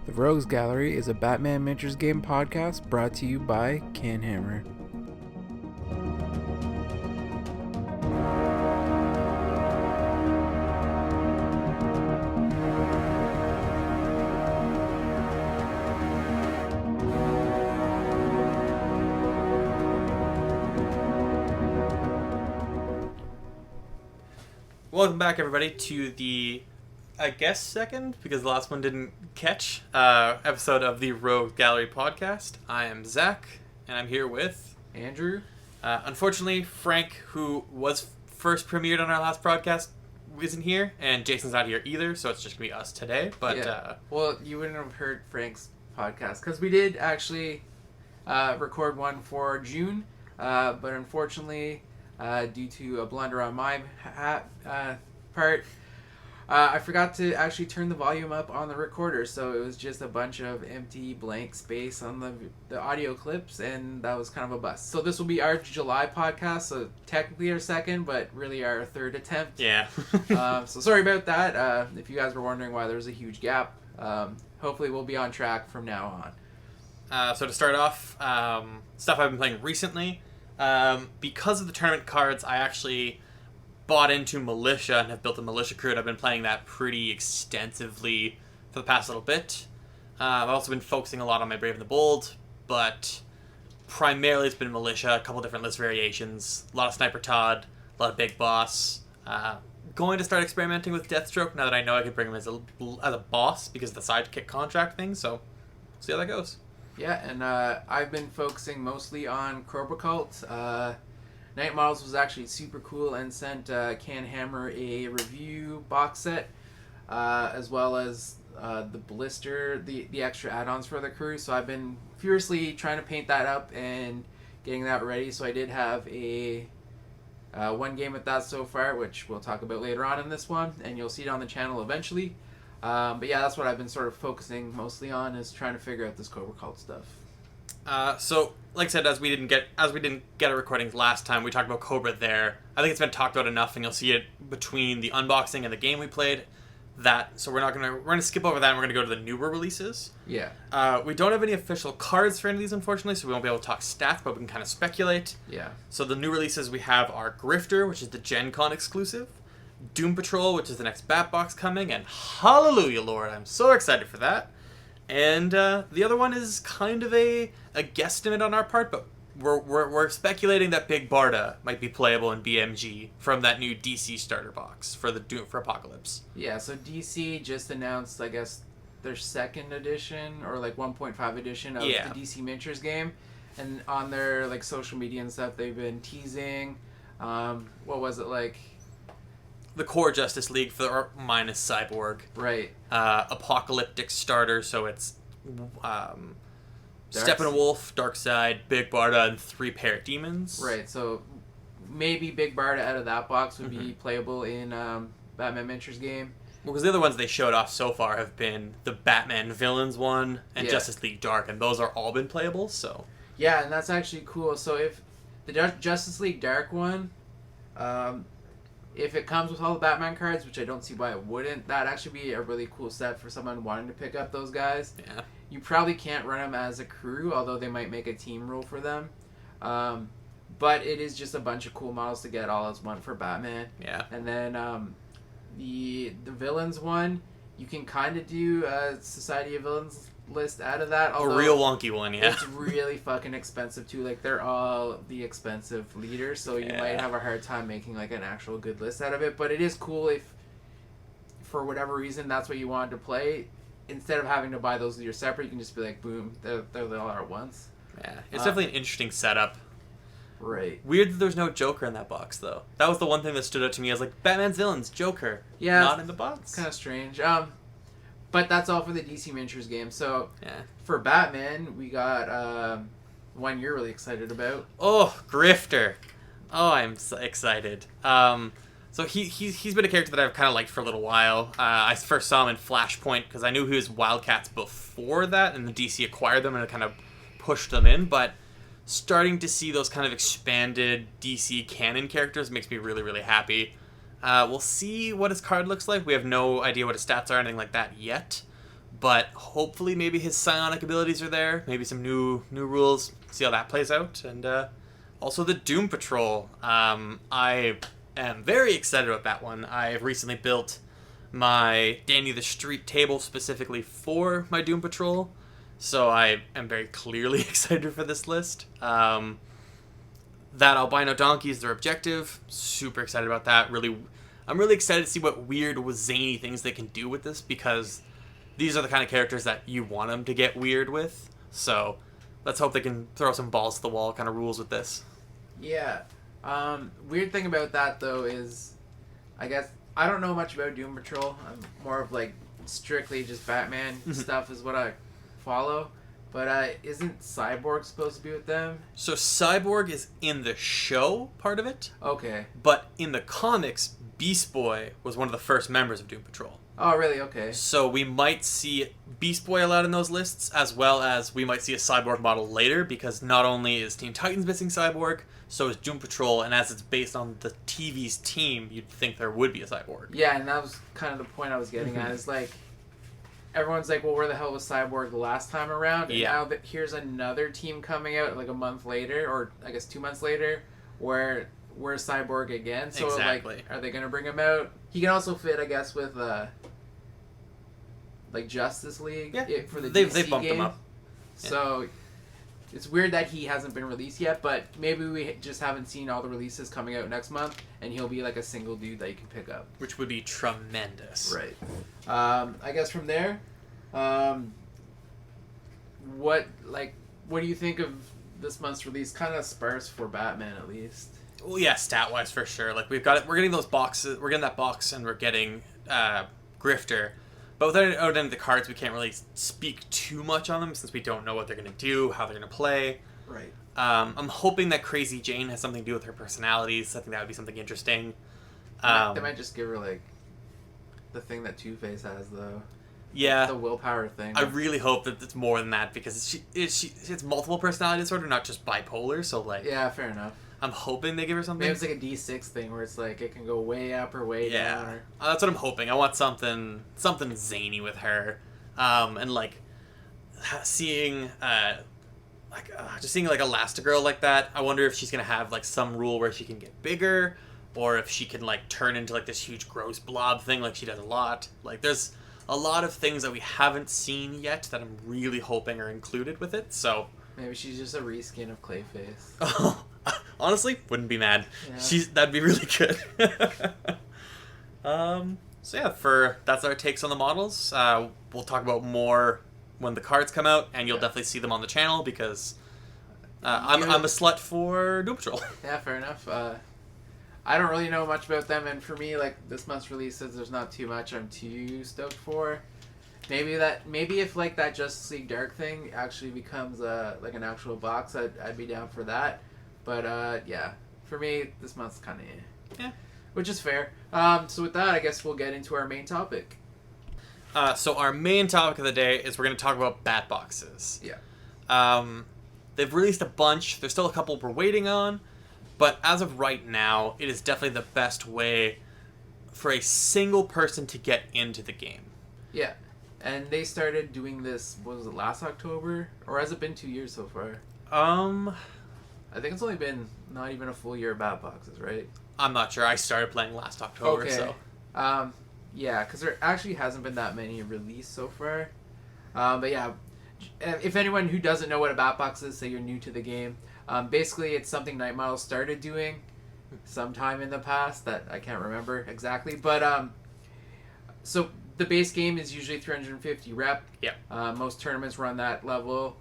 The Rogues Gallery is a Batman Miniatures game podcast brought to you by Canhammer. Welcome back, everybody, to the, I guess, second, because the last one didn't catch, episode of the Rogue Gallery podcast. I am Zach, and I'm here with Andrew. Unfortunately, Frank, who was first premiered on our last podcast, isn't here, and Jason's not here either, so it's just going to be us today. But yeah. Well, you wouldn't have heard Frank's podcast, because we did actually record one for June, but unfortunately, due to a blunder on my part, I forgot to actually turn the volume up on the recorder, so it was just a bunch of empty blank space on the audio clips, and that was kind of a bust. So this will be our July podcast, so technically our second, but really our third attempt. Yeah. So sorry about that. If you guys were wondering why there was a huge gap, hopefully we'll be on track from now on. So to start off, stuff I've been playing recently. Because of the tournament cards, I actually bought into Militia and have built a Militia crew, and I've been playing that pretty extensively for the past little bit. I've also been focusing a lot on my Brave and the Bold, but primarily it's been Militia, a couple different list variations, a lot of Sniper Todd, a lot of Big Boss. Going to start experimenting with Deathstroke now that I know I can bring him as a boss because of the sidekick contract thing, so see how that goes. Yeah, and I've been focusing mostly on Cobra Cult. Night Models was actually super cool and sent Canhammer a review box set, as well as the blister, the extra add-ons for the crew. So I've been furiously trying to paint that up and getting that ready. So I did have a one game with that so far, which we'll talk about later on in this one, and you'll see it on the channel eventually. But yeah, that's what I've been sort of focusing mostly on, is trying to figure out this Cobra Cult stuff. So, like I said, as we didn't get a recording last time, we talked about Cobra there. I think it's been talked about enough, and you'll see it between the unboxing and the game we played. So we're gonna skip over that, and we're gonna go to the newer releases. Yeah. We don't have any official cards for any of these, unfortunately, so we won't be able to talk stats, but we can kind of speculate. Yeah. So the new releases we have are Grifter, which is the Gen Con exclusive, Doom Patrol, which is the next Batbox coming, and hallelujah, Lord, I'm so excited for that. And the other one is kind of a guesstimate on our part, but we're speculating that Big Barda might be playable in BMG from that new DC starter box for Apocalypse. Yeah, so DC just announced, I guess, their second edition or like 1.5 edition of the DC Miniatures game, and on their like social media and stuff, they've been teasing. What was it like? The core Justice League for minus Cyborg. Right. Apocalyptic starter, so it's Steppenwolf, Darkseid, Big Barda, and 3 Parademons. Right, so maybe Big Barda out of that box would be playable in Batman Miniatures game. Well, because the other ones they showed off so far have been the Batman Villains one and Justice League Dark, and those are all been playable, so... Yeah, and that's actually cool. So if the Justice League Dark one... if it comes with all the Batman cards, which I don't see why it wouldn't, that'd actually be a really cool set for someone wanting to pick up those guys. Yeah. You probably can't run them as a crew, although they might make a team rule for them. But it is just a bunch of cool models to get all as one for Batman. Yeah. And then the villains one, you can kind of do a Society of Villains list out of that. A real wonky one, yeah. It's really fucking expensive too. Like, they're all the expensive leaders, so you might have a hard time making like an actual good list out of it. But it is cool if, for whatever reason, that's what you wanted to play. Instead of having to buy those leaders separate, you can just be like, boom, they're all at once. Yeah, it's definitely an interesting setup. Right. Weird that there's no Joker in that box, though. That was the one thing that stood out to me. I was like, Batman's villains, Joker. Yeah. Not in the box. Kind of strange. But that's all for the DC Miniatures game. So, yeah. For Batman, we got one you're really excited about. Oh, Grifter. Oh, I'm so excited. So he's been a character that I've kind of liked for a little while. I first saw him in Flashpoint because I knew he was Wildcats before that, and the DC acquired them and it kind of pushed them in. But starting to see those kind of expanded DC canon characters makes me really, really happy. We'll see what his card looks like. We have no idea what his stats are or anything like that yet. but hopefully maybe his psionic abilities are there. Maybe some new rules. See how that plays out. And also the Doom Patrol. I am very excited about that one. I've recently built my Danny the Street table specifically for my Doom Patrol. So I am very clearly excited for this list. That albino donkey is their objective. Super excited about that. I'm really excited to see what weird, zany things they can do with this, because these are the kind of characters that you want them to get weird with. So let's hope they can throw some balls to the wall kind of rules with this. Yeah. Weird thing about that, though, is I guess I don't know much about Doom Patrol. I'm more of like strictly just Batman stuff is what I follow. But isn't Cyborg supposed to be with them? So Cyborg is in the show part of it. Okay. But in the comics, Beast Boy was one of the first members of Doom Patrol. Oh, really? Okay. So we might see Beast Boy allowed in those lists, as well as we might see a Cyborg model later, because not only is Teen Titans missing Cyborg, so is Doom Patrol, and as it's based on the TV's team, you'd think there would be a Cyborg. Yeah, and that was kind of the point I was getting at, is like, everyone's like, well, where the hell was Cyborg the last time around? And now that here's another team coming out like a month later, or I guess 2 months later, where we're Cyborg again. So exactly. Like, are they going to bring him out? He can also fit, I guess, with like Justice League for the DC they bumped game. him up. So it's weird that he hasn't been released yet, but maybe we just haven't seen all the releases coming out next month, and he'll be like a single dude that you can pick up. Which would be tremendous. Right. I guess from there, what do you think of this month's release? Kind of sparse for Batman, at least. Well, yeah, stat wise for sure. Like we're getting those boxes. We're getting that box, and we're getting Grifter. But without any of the cards, we can't really speak too much on them, since we don't know what they're going to do, how they're going to play. Right. I'm hoping that Crazy Jane has something to do with her personalities. I think that would be something interesting. They might just give her like the thing that Two-Face has, though. Yeah. The willpower thing. I really hope that it's more than that, because it's multiple personality disorder, not just bipolar. So like. Yeah, fair enough. I'm hoping they give her something. Maybe it's like a D6 thing where it's like it can go way up or way down. Or... That's what I'm hoping. I want something zany with her, and like seeing just seeing like Elastigirl like that. I wonder if she's gonna have like some rule where she can get bigger, or if she can like turn into like this huge gross blob thing like she does a lot. Like there's a lot of things that we haven't seen yet that I'm really hoping are included with it. So maybe she's just a reskin of Clayface. Oh. Honestly, wouldn't be mad. Yeah. That'd be really good. So yeah, that's our takes on the models. We'll talk about more when the cards come out, and you'll definitely see them on the channel, because I'm a slut for Doom Patrol. Yeah, fair enough. I don't really know much about them, and for me, like this month's releases, there's not too much I'm too stoked for. Maybe if like that Justice League Dark thing actually becomes like an actual box, I'd be down for that. But yeah, for me, this month's kind of yeah, which is fair. So with that, I guess we'll get into our main topic. So our main topic of the day is we're going to talk about batboxes. Yeah. They've released a bunch. There's still a couple we're waiting on, but as of right now, it is definitely the best way for a single person to get into the game. Yeah. And they started doing this, what was it, last October? Or has it been 2 years so far? I think it's only been not even a full year of batboxes, right? I'm not sure. I started playing last October, okay. So. Yeah, because there actually hasn't been that many released so far. But yeah, if anyone who doesn't know what a batbox is, say you're new to the game, basically it's something Night Model started doing sometime in the past that I can't remember exactly. But so the base game is usually 350 rep. Yeah. Most tournaments run that level.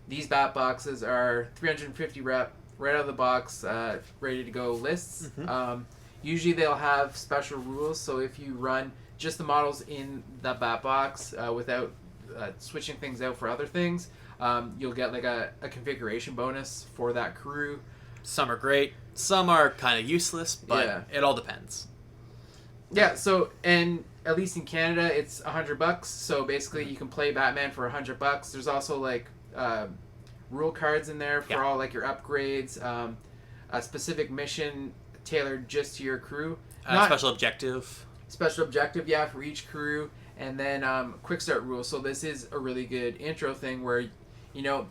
These bat boxes are 350 rep, right out of the box, ready to go lists. Mm-hmm. Usually they'll have special rules, so if you run just the models in the bat box without switching things out for other things, you'll get like a configuration bonus for that crew. Some are great, some are kind of useless, but it all depends. Yeah, so, and at least in Canada, it's $100, so basically you can play Batman for $100. There's also like rule cards in there for all like your upgrades, a specific mission tailored just to your crew. Special objective. special objective, for each crew, and then quick start rules. So this is a really good intro thing where, you know,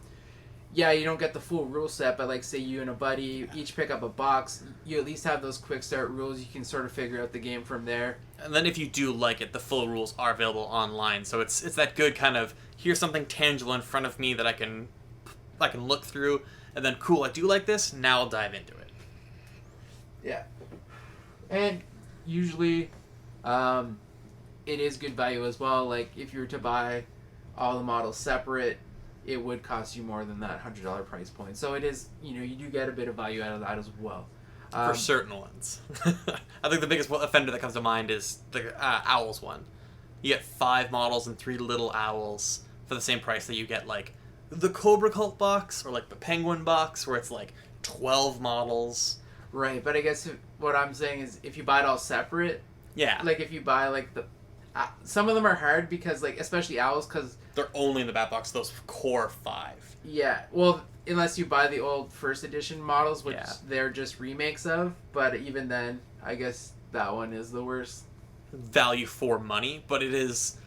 you don't get the full rule set, but like say you and a buddy each pick up a box, you at least have those quick start rules. You can sort of figure out the game from there. And then if you do like it, the full rules are available online. So it's that good kind of, here's something tangible in front of me that I can look through, and then cool, I do like this, now I'll dive into it. Yeah. And usually it is good value as well. Like if you were to buy all the models separate, it would cost you more than that $100 price point. So it is, you do get a bit of value out of that as well. For certain ones. I think the biggest offender that comes to mind is the Owls one. You get 5 models and 3 little owls for the same price that you get like the Cobra Cult box or like the Penguin box where it's like 12 models. Right, but I guess what I'm saying is if you buy it all separate, like if you buy like the... some of them are hard because like, especially owls, because... They're only in the bat box, those core 5. Yeah, well, unless you buy the old first edition models, which they're just remakes of, but even then, I guess that one is the worst. Value for money, but it is,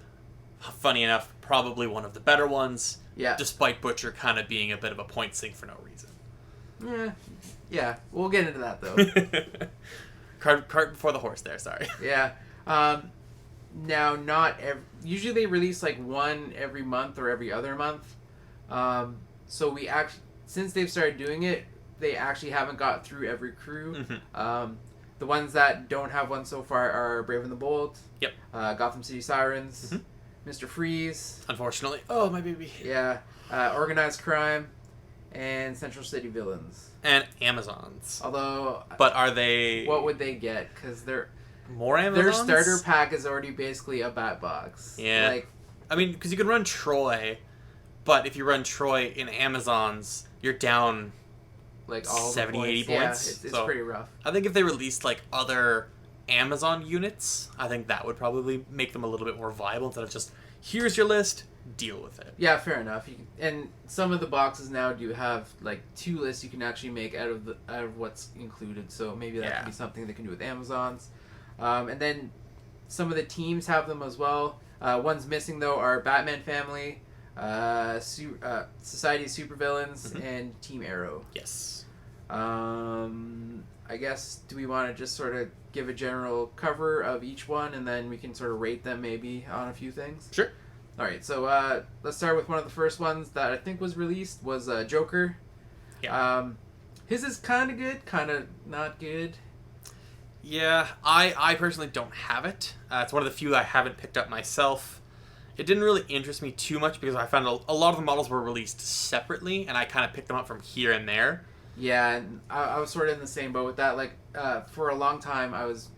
funny enough, probably one of the better ones, despite Butcher kind of being a bit of a point sink for no reason. Yeah, we'll get into that, though. Cart before the horse there, sorry. Yeah. Now, usually they release like one every month or every other month. So we actually, since they've started doing it, they actually haven't got through every crew. Mm-hmm. The ones that don't have one so far are Brave and the Bold. Yep. Gotham City Sirens. Mm-hmm. Mr. Freeze. Unfortunately. Oh, my baby. Yeah. Organized Crime. And Central City Villains. And Amazons. Although... But are they... What would they get? Because they're... More Amazons? Their starter pack is already basically a bat box. Yeah. Like, I mean, because you can run Troy, but if you run Troy in Amazons, you're down like all 70, 80 points. Yeah, it's so pretty rough. I think if they released like other Amazon units, I think that would probably make them a little bit more viable instead of just, here's your list, deal with it. Yeah, fair enough. And some of the boxes now do have like 2 lists you can actually make out of what's included. So maybe that could be something they can do with Amazons. And then some of the teams have them as well. Ones missing, though, are Batman Family, Society of Supervillains, mm-hmm. and Team Arrow. Yes. I guess, do we want to just sort of give a general cover of each one, and then we can sort of rate them maybe on a few things? Sure. All right, so let's start with one of the first ones that I think was released, was Joker. Yeah. His is kind of good, kind of not good. Yeah, I personally don't have it. It's one of the few I haven't picked up myself. It didn't really interest me too much because I found a lot of the models were released separately, and I kind of picked them up from here and there. Yeah, and I was sort of in the same boat with that. Like, for a long time, I was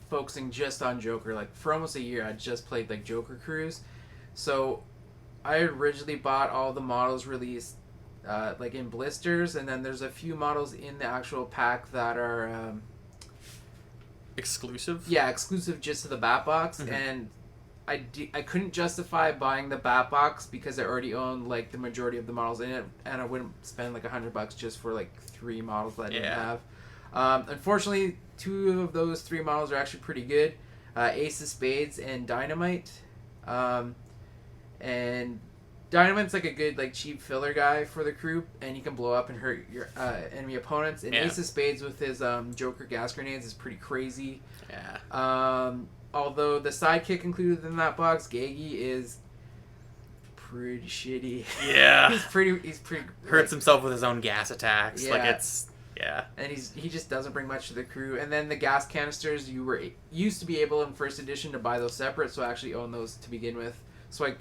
focusing just on Joker. Like, for almost a year, I just played, like, Joker crews. So, I originally bought all the models released, like, in blisters, and then there's a few models in the actual pack that are... exclusive? Yeah, exclusive just to the bat box, mm-hmm. and I couldn't justify buying the bat box because I already owned like the majority of the models in it, and I wouldn't spend like $100 just for like 3 models that I didn't have. Unfortunately, 2 of those 3 models are actually pretty good: Ace of Spades and Dynamite. And Dynamite's like a good like cheap filler guy for the crew, and he can blow up and hurt your enemy opponents. And Ace of Spades with his Joker gas grenades is pretty crazy. Yeah. Although the sidekick included in that box, Gaggy, is pretty shitty. Yeah. he's pretty hurts himself with his own gas attacks. Yeah. Like it's And he just doesn't bring much to the crew. And then the gas canisters, you used to be able in first edition to buy those separate, so I actually own those to begin with. So I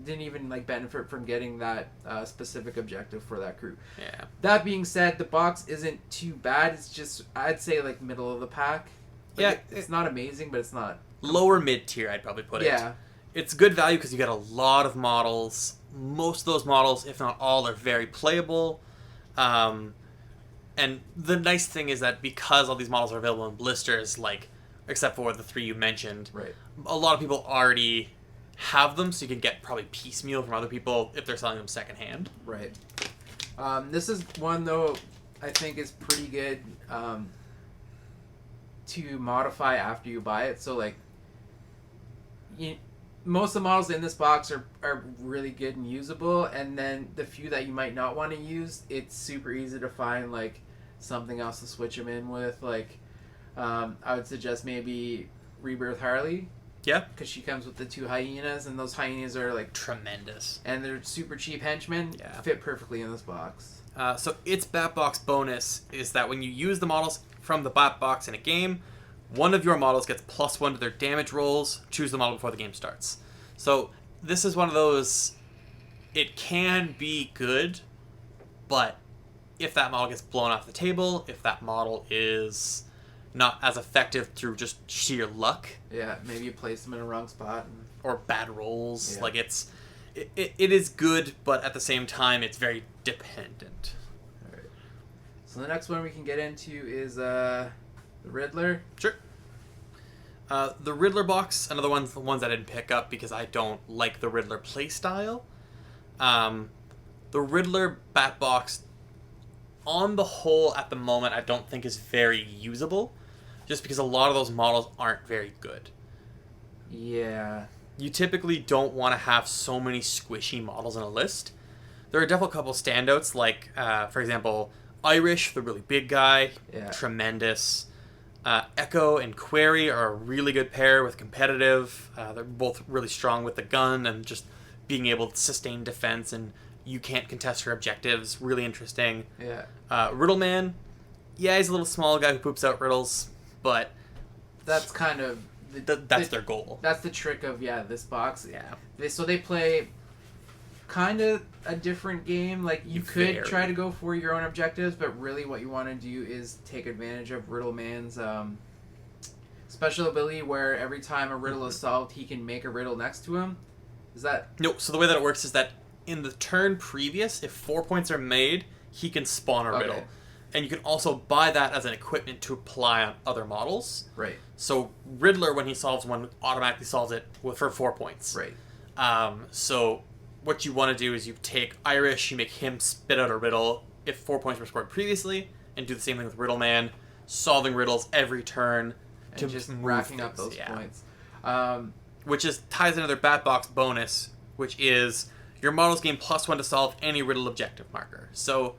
didn't even like benefit from getting that specific objective for that crew. Yeah. That being said, the box isn't too bad. It's just, I'd say, like middle of the pack. Like, yeah. It's not amazing, but it's not... Lower mid tier, I'd probably put it. Yeah. It's good value because you get a lot of models. Most of those models, if not all, are very playable. And the nice thing is that because all these models are available in blisters, like, except for the 3 you mentioned, right. A lot of people already have them, so you can get probably piecemeal from other people if they're selling them secondhand. Right. This is one, though, I think is pretty good to modify after you buy it. So, like, most of the models in this box are really good and usable, and then the few that you might not want to use, it's super easy to find like something else to switch them in with. Like, I would suggest maybe Rebirth Harley. Yeah. Because she comes with the 2 hyenas, and those hyenas are like tremendous. And they're super cheap henchmen. Yeah. Fit perfectly in this box. So its Batbox bonus is that when you use the models from the Batbox in a game, one of your models gets +1 to their damage rolls. Choose the model before the game starts. So this is one of those, it can be good, but if that model gets blown off the table, if that model is not as effective through just sheer luck. Yeah, maybe you place them in a wrong spot. Or bad rolls. Yeah. Like, it is good, but at the same time, it's very dependent. Alright. So the next one we can get into is the Riddler. Sure. The Riddler box, another one, the ones I didn't pick up because I don't like the Riddler playstyle. The Riddler Batbox, on the whole, at the moment, I don't think is very usable, just because a lot of those models aren't very good. Yeah. You typically don't want to have so many squishy models in a list. There are definitely a couple standouts, like, for example, Irish, the really big guy, tremendous. Echo and Query are a really good pair with competitive. They're both really strong with the gun and just being able to sustain defense, and you can't contest her objectives. Really interesting. Yeah. Riddleman, yeah, he's a little small guy who poops out riddles, but that's kind of that's their goal. That's the trick of this box. Yeah. They play kind of a different game. Like, you could try to go for your own objectives, but really what you want to do is take advantage of Riddleman's special ability, where every time a riddle is solved, he can make a riddle next to him. Is that... No, so the way that it works is that in the turn previous, if 4 points are made, he can spawn a riddle. And you can also buy that as an equipment to apply on other models. Right. So Riddler, when he solves one, automatically solves it for 4 points. Right. So what you want to do is you take Irish, you make him spit out a riddle if 4 points were scored previously, and do the same thing with Riddleman, solving riddles every turn to just racking up those points. Which ties into their Batbox bonus, which is your models gain +1 to solve any riddle objective marker. So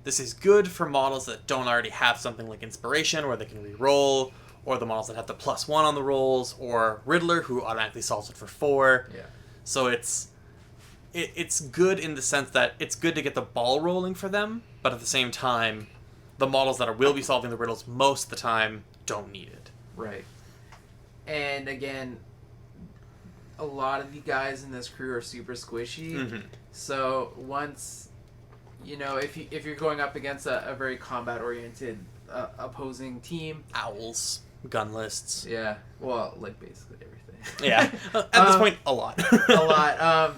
this is good for models that don't already have something like Inspiration, where they can re-roll, or the models that have the +1 on the rolls, or Riddler, who automatically solves it for 4. Yeah. So it's good in the sense that it's good to get the ball rolling for them, but at the same time, the models that will be solving the riddles most of the time don't need it. Right. And again, a lot of the guys in this crew are super squishy. Mm-hmm. So once, if you're going up against a very combat-oriented opposing team... Owls, gun lists. Yeah. Well, like basically everything. Yeah. At this point, a lot. A lot.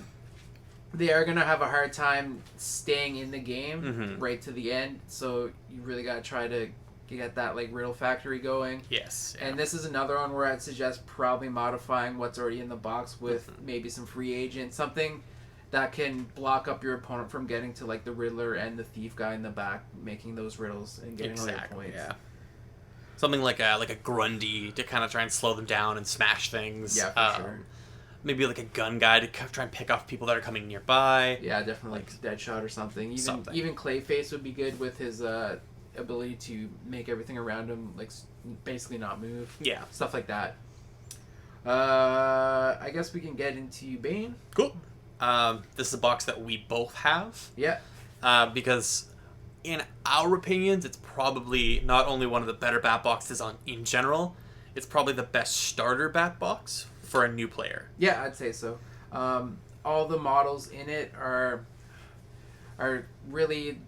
They are going to have a hard time staying in the game right to the end. So you really got to try to get that riddle factory going. Yes. Yeah. And this is another one where I'd suggest probably modifying what's already in the box with maybe some free agent, something that can block up your opponent from getting to the Riddler and the thief guy in the back, making those riddles and getting all their points. Yeah. Something like a Grundy to kind of try and slow them down and smash things. Yeah, for sure. Maybe a gun guy to try and pick off people that are coming nearby. Yeah, definitely Deadshot or something. Even Clayface would be good with his ability to make everything around him basically not move. Yeah. Stuff like that. I guess we can get into Bane. Cool. This is a box that we both have. Yeah. Because in our opinions, it's probably not only one of the better bat boxes in general, it's probably the best starter bat box for a new player. Yeah, I'd say so. All the models in it are really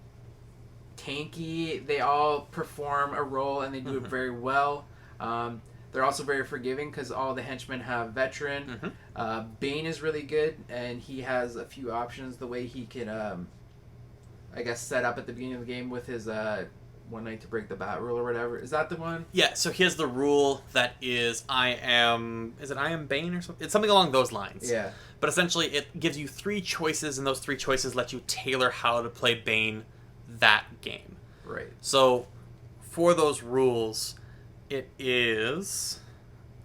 tanky. They all perform a role and they do it very well. They're also very forgiving because all the henchmen have veteran. Bane is really good, and he has a few options. The way he can, set up at the beginning of the game with his one night to break the bat rule or whatever. Is that the one? Yeah, so he has the rule that is I am Bane or something? It's something along those lines. Yeah. But essentially it gives you 3 choices, and those 3 choices let you tailor how to play Bane that game. Right. So for those rules, it is...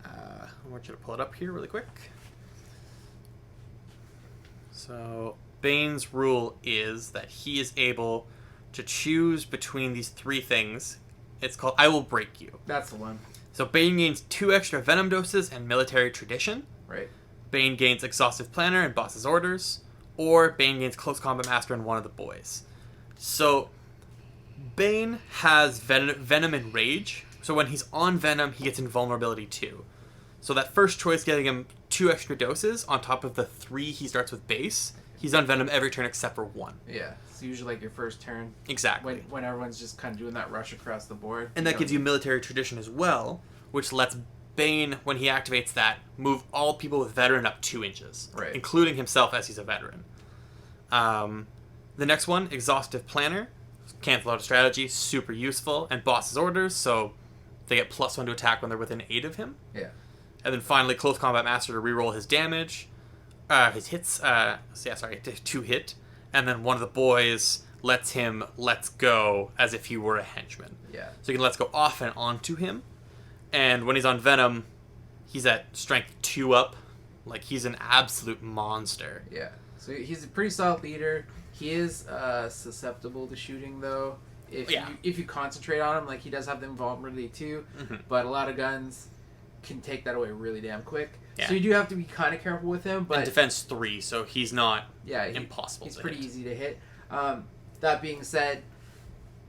I want you to pull it up here really quick. So Bane's rule is that he is able to choose between these three things. It's called I Will Break You. That's the one. So Bane gains 2 extra Venom doses and Military Tradition. Right. Bane gains Exhaustive Planner and Boss's Orders. Or Bane gains Close Combat Master and one of the boys. So Bane has Venom and Rage. So when he's on Venom, he gets Invulnerability too. So that first choice getting him 2 extra doses on top of the 3 he starts with base. He's on Venom every turn except for 1. Yeah, it's usually like your first turn. Exactly. When everyone's just kind of doing that rush across the board. And that gives you Military Tradition as well, which lets Bane, when he activates that, move all people with Veteran up 2 inches. Right. Including himself as he's a Veteran. The next one, Exhaustive Planner. Cancel out a strategy, super useful. And Boss's Orders, so they get +1 to attack when they're within 8 of him. Yeah. And then finally, Close Combat Master to reroll his damage. His hits, 2 hit. And then one of the boys lets him let's go as if he were a henchman. Yeah. So you can let's go off and onto him. And when he's on Venom, he's at strength 2 up. Like, he's an absolute monster. Yeah. So he's a pretty solid leader. He is susceptible to shooting, though. If you concentrate on him, like, he does have the invulnerability too. Mm-hmm. But a lot of guns can take that away really damn quick. Yeah. So you do have to be kind of careful with him. But and defense 3, so he's not impossible. He's pretty hit. Easy to hit. That being said,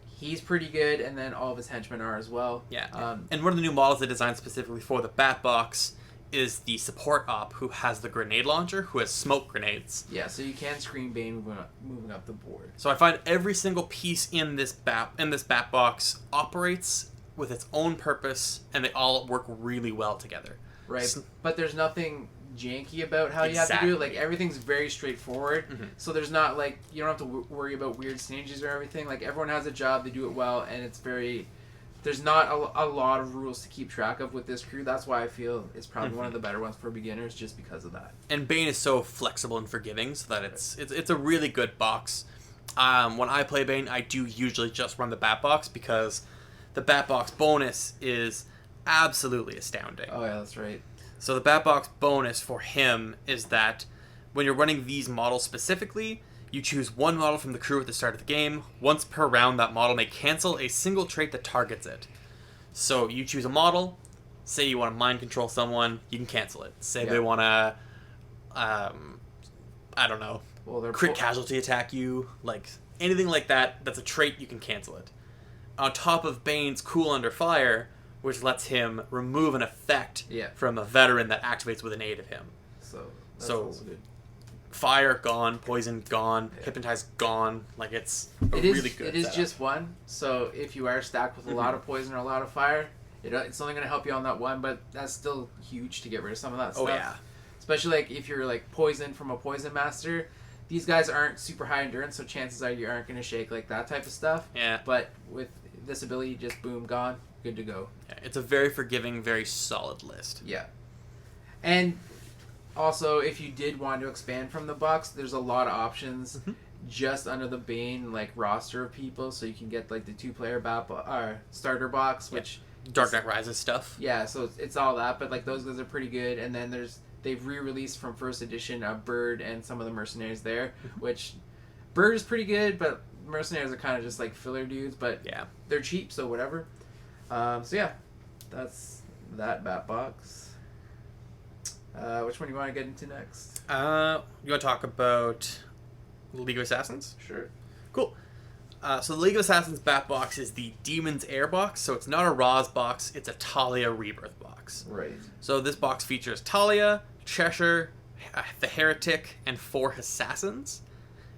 he's pretty good, and then all of his henchmen are as well. Yeah. And one of the new models they designed specifically for the Bat Box is the support op who has the grenade launcher, who has smoke grenades. Yeah, so you can screen Bane moving up the board. So I find every single piece in this Bat Box operates with its own purpose, and they all work really well together. Right, but there's nothing janky about how you have to do it. Like, everything's very straightforward. Mm-hmm. So there's not, like, you don't have to worry about weird synergies or everything. Like, everyone has a job, they do it well, and it's very... There's not a lot of rules to keep track of with this crew. That's why I feel it's probably one of the better ones for beginners, just because of that. And Bane is so flexible and forgiving, so that it's a really good box. When I play Bane, I do usually just run the Bat Box, because the Bat Box bonus is absolutely astounding. Oh yeah, that's right. So the Bat Box bonus for him is that when you're running these models specifically, you choose one model from the crew at the start of the game. Once per round, that model may cancel a single trait that targets it. So you choose a model. Say you want to mind control someone, you can cancel it. Say they want to, I don't know, crit casualty attack you. Like, anything like that, that's a trait, you can cancel it. On top of Bane's Cool Under Fire, which lets him remove an effect from a veteran that activates with an 8 of him. So that's also good. Fire gone, poison gone, hypnotize gone. Like, it's really good. It is just one. So if you are stacked with a lot of poison or a lot of fire, it's only going to help you on that one. But that's still huge to get rid of some of that stuff. Oh yeah. Especially like if you're like poisoned from a poison master. These guys aren't super high endurance, so chances are you aren't going to shake like that type of stuff. Yeah. But with this ability, just boom, gone, good to go. Yeah, it's a very forgiving, very solid list. Yeah. And also, if you did want to expand from the box, there's a lot of options just under the Bane like roster of people, so you can get like the 2-player starter box, which Dark Knight Rises stuff. Yeah, so it's all that, but like those guys are pretty good. And then they've re-released from first edition Bird and some of the mercenaries there, which Bird is pretty good, but mercenaries are kind of just like filler dudes, but they're cheap, so whatever. So yeah, that's that Bat Box. Which one do you want to get into next? You want to talk about League of Assassins? Sure. Cool. So the League of Assassins Bat Box is the Demon's Air box, so it's not a Roz box, it's a Talia Rebirth box. Right. So this box features Talia, Cheshire, the Heretic, and 4 Assassins.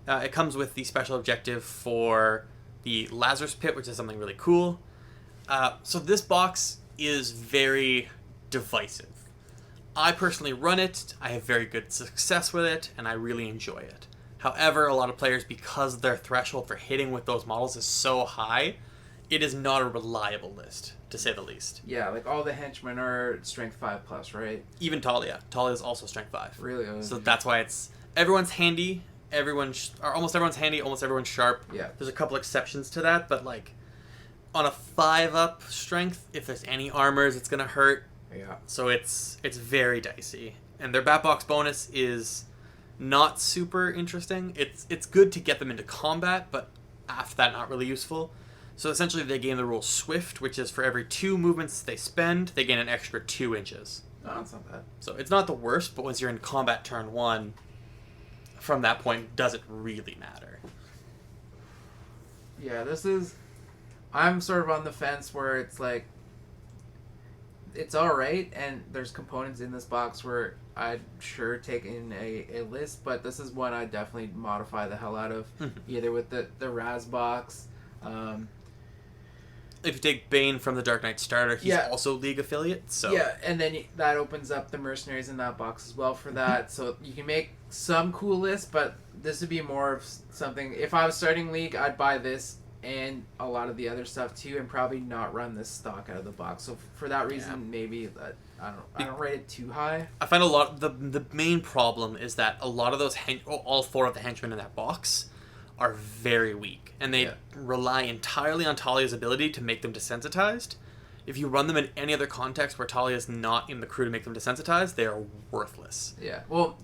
It comes with the special objective for the Lazarus Pit, which is something really cool. So this box is very divisive. I personally run it, I have very good success with it, and I really enjoy it. However, a lot of players, because their threshold for hitting with those models is so high, it is not a reliable list, to say the least. Yeah, like all the henchmen are strength 5+, right? Even Talia. Talia is also strength 5. Really? So that's why everyone's handy, almost everyone's handy, almost everyone's sharp. Yeah. There's a couple exceptions to that, but like, on a 5-up strength, if there's any armors, it's going to hurt. Yeah. So it's very dicey. And their Bat Box bonus is not super interesting. It's good to get them into combat, but after that, not really useful. So essentially, they gain the rule Swift, which is for every 2 movements they spend, they gain an extra 2 inches. Oh, that's not bad. So it's not the worst, but once you're in combat turn 1, from that point, does it really matter? Yeah, I'm sort of on the fence where it's like, it's alright, and there's components in this box where I'd sure take in a list, but this is one I'd definitely modify the hell out of, either with the Raz box. If you take Bane from the Dark Knight starter, he's also League affiliate, so... Yeah, and then that opens up the mercenaries in that box as well for that, so you can make some cool lists, but this would be more of something... If I was starting League, I'd buy this and a lot of the other stuff too, and probably not run this stock out of the box. So for that reason, maybe I don't rate it too high. I find a lot... The main problem is that a lot of those... all 4 of the henchmen in that box are very weak, and they rely entirely on Talia's ability to make them desensitized. If you run them in any other context where Talia's not in the crew to make them desensitized, they are worthless. Yeah, well,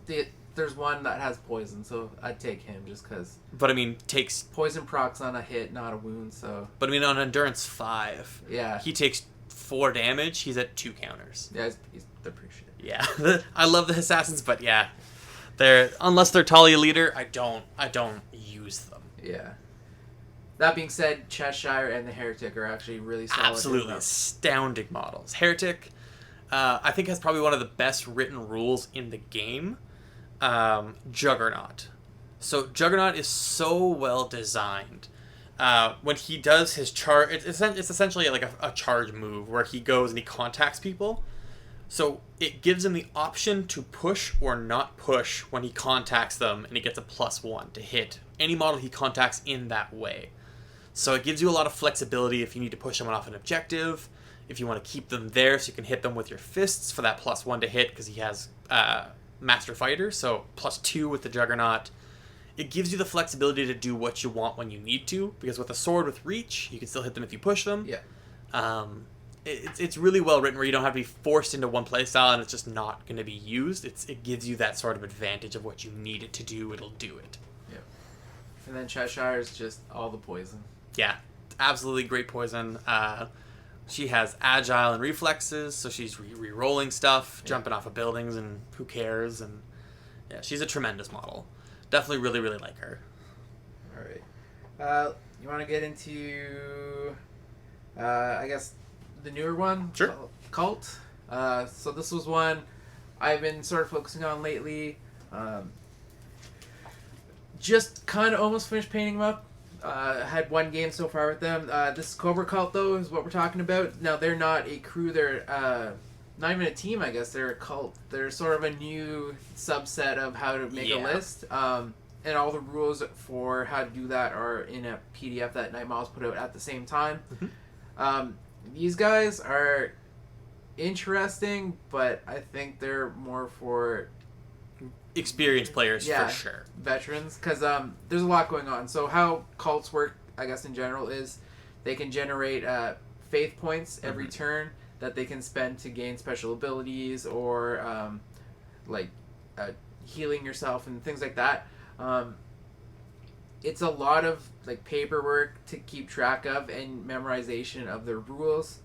there's one that has poison, so I'd take him just because... But I mean, takes... Poison procs on a hit, not a wound, so... But I mean, on Endurance 5, he takes 4 damage, he's at 2 counters. Yeah, they're pretty shit. Yeah, I love the assassins, but yeah, unless they're Talia leader, I don't use them. Yeah. That being said, Cheshire and the Heretic are actually really solid. Absolutely astounding models. Heretic, I think, has probably one of the best written rules in the game. Juggernaut. So Juggernaut is so well designed. When he does his charge, it's essentially like a charge move where he goes and he contacts people. So it gives him the option to push or not push when he contacts them, and he gets a +1 to hit any model he contacts in that way. So it gives you a lot of flexibility if you need to push someone off an objective, if you want to keep them there so you can hit them with your fists for that +1 to hit because he has Master Fighter, so +2 with the Juggernaut. It gives you the flexibility to do what you want when you need to, because with a sword with reach, you can still hit them if you push them. Yeah. It's really well written where you don't have to be forced into one playstyle and it's just not going to be used. It gives you that sort of advantage of what you need it to do. It'll do it. Yeah. And then Cheshire is just all the poison. Yeah, absolutely great poison. She has agile and reflexes, so she's re-rolling stuff, jumping off of buildings, and who cares? And yeah, she's a tremendous model. Definitely really, really like her. All right. You want to get into, I guess, the newer one? Sure. Cult. So this was one I've been sort of focusing on lately. Just kind of almost finished painting them up. Had one game so far with them. This Cobra Cult, though, is what we're talking about. Now, they're not a crew. They're not even a team, I guess. They're a cult. They're sort of a new subset of how to make a list. And all the rules for how to do that are in a PDF that Night Miles put out at the same time. Mm-hmm. These guys are interesting, but I think they're more for experienced players, for sure. Veterans, because there's a lot going on. So how cults work, I guess, in general, is they can generate faith points every turn that they can spend to gain special abilities or healing yourself and things like that. It's a lot of like paperwork to keep track of and memorization of the rules.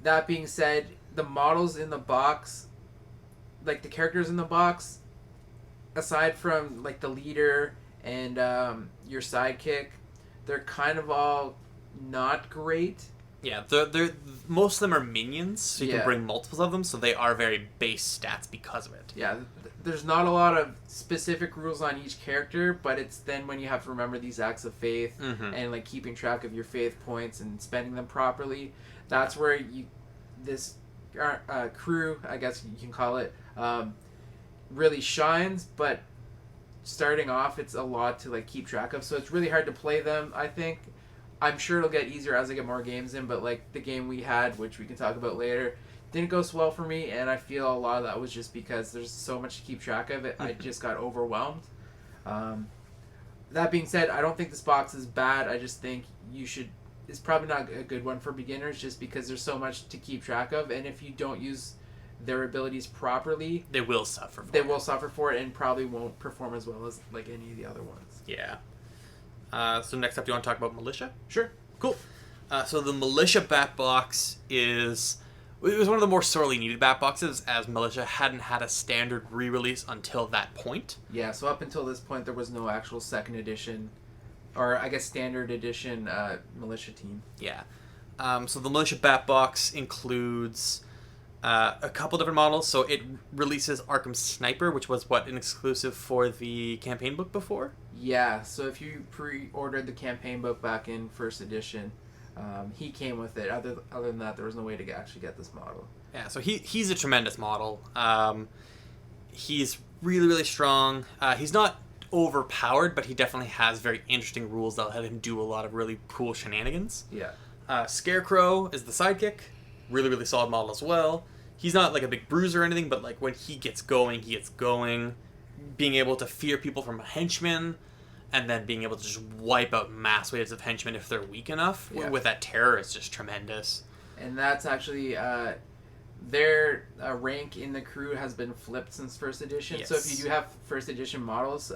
That being said, the models in the box, like the characters in the box, aside from like the leader and your sidekick, they're kind of all not great. Yeah, they're most of them are minions, so you can bring multiples of them, so they are very base stats because of it. Yeah, there's not a lot of specific rules on each character, but it's then when you have to remember these acts of faith and like keeping track of your faith points and spending them properly. That's where this crew, I guess you can call it, really shines. But starting off, it's a lot to like keep track of, so it's really hard to play them, I think. I'm sure it'll get easier as I get more games in, but like the game we had, which we can talk about later, didn't go so well for me, and I feel a lot of that was just because there's so much to keep track of it. I just got overwhelmed. That being said, I don't think this box is bad. I just think it's probably not a good one for beginners just because there's so much to keep track of, and if you don't use their abilities properly, they will suffer for it and probably won't perform as well as like any of the other ones. Yeah. So next up, do you want to talk about Militia? Sure. Cool. So the Militia Batbox it was one of the more sorely needed Batboxes, as Militia hadn't had a standard re-release until that point. Yeah, so up until this point, there was no actual second edition, or I guess standard edition Militia team. Yeah. So the Militia Batbox includes a couple different models. So it releases Arkham Sniper, which was an exclusive for the campaign book before? Yeah, so if you pre-ordered the campaign book back in first edition, he came with it. Other than that, there was no way to actually get this model. Yeah, so he's a tremendous model. He's really, really strong. He's not overpowered, but he definitely has very interesting rules that let him do a lot of really cool shenanigans. Yeah. Scarecrow is the sidekick. Really, really solid model as well. He's not like a big bruiser or anything, but like when he gets going, he gets going. Being able to fear people from henchmen, and then being able to just wipe out mass waves of henchmen if they're weak enough with that terror is just tremendous. And that's actually their rank in the crew has been flipped since first edition. Yes. So if you do have first edition models,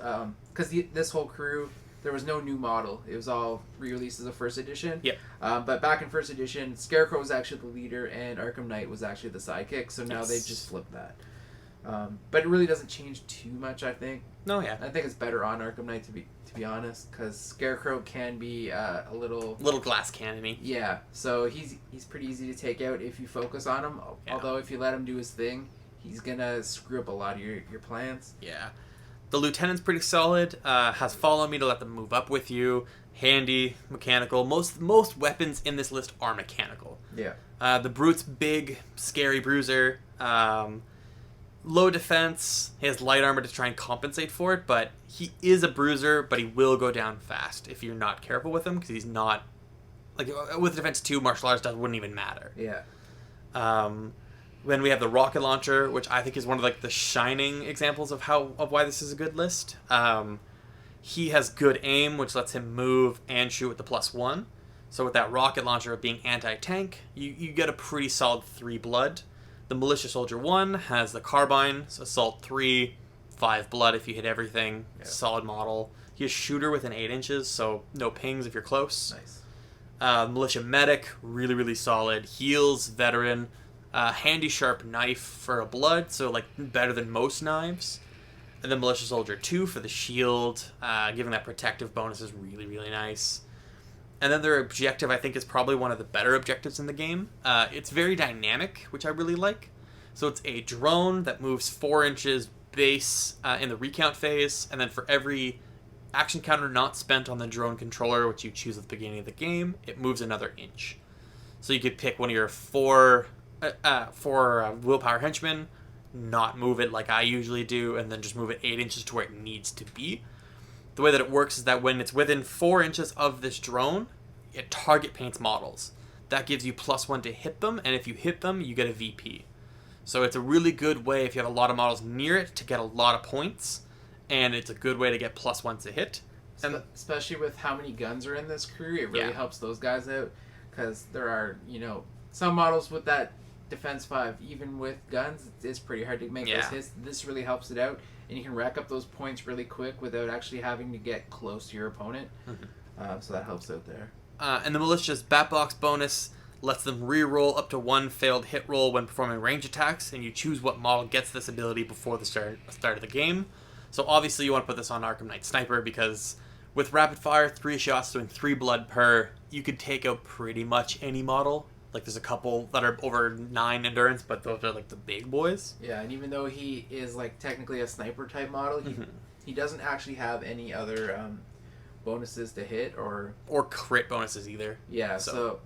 because this whole crew, there was no new model. It was all re-releases of first edition. Yep. But back in first edition, Scarecrow was actually the leader and Arkham Knight was actually the sidekick. So now they've just flipped that. But it really doesn't change too much, I think. No, yeah. I think it's better on Arkham Knight to be honest, because Scarecrow can be a little glass cannon-y. Yeah, so he's pretty easy to take out if you focus on him. Yeah. Although if you let him do his thing, he's gonna screw up a lot of your plans. Yeah. The Lieutenant's pretty solid. Has follow me to let them move up with you. Handy, mechanical. Most weapons in this list are mechanical. Yeah. The Brute's big, scary bruiser. Low defense. He has light armor to try and compensate for it, but he is a bruiser, but he will go down fast if you're not careful with him, because he's not... Like, with defense 2, martial arts wouldn't even matter. Yeah. Then we have the rocket launcher, which I think is one of like the shining examples of why this is a good list. He has good aim, which lets him move and shoot with the +1. So with that rocket launcher being anti-tank, you get a pretty solid 3 blood. The Militia Soldier 1 has the carbine, so assault 3, 5 blood if you hit everything. Yeah. Solid model. He has shooter within 8 inches, so no pings if you're close. Nice. Militia Medic, really, really solid. Heals, veteran. Handy sharp knife for a blood, so like better than most knives. And then Militia Soldier 2 for the shield, giving that protective bonus is really, really nice. And then their objective, I think, is probably one of the better objectives in the game. It's very dynamic, which I really like. So it's a drone that moves 4 inches base in the recount phase, and then for every action counter not spent on the drone controller, which you choose at the beginning of the game, it moves another inch. So you could pick one of your 4 willpower henchmen, not move it like I usually do, and then just move it 8 inches to where it needs to be. The way that it works is that when it's within 4 inches of this drone, it target paints models. That gives you +1 to hit them, and if you hit them, you get a VP. So it's a really good way, if you have a lot of models near it, to get a lot of points, and it's a good way to get +1 to hit. And especially with how many guns are in this crew, it really helps those guys out, because there are, some models with that defense 5, even with guns, it's pretty hard to make those hits. This really helps it out, and you can rack up those points really quick without actually having to get close to your opponent. Mm-hmm. So that helps out there. And the Militia's Batbox bonus lets them re-roll up to 1 failed hit roll when performing range attacks, and you choose what model gets this ability before the start of the game. So obviously you want to put this on Arkham Knight Sniper, because with rapid fire, 3 shots doing 3 blood per, you could take out pretty much any model. Like, there's a couple that are over 9 endurance, but those are like the big boys. Yeah, and even though he is like technically a sniper type model, he doesn't actually have any other bonuses to hit or crit bonuses either. Yeah, so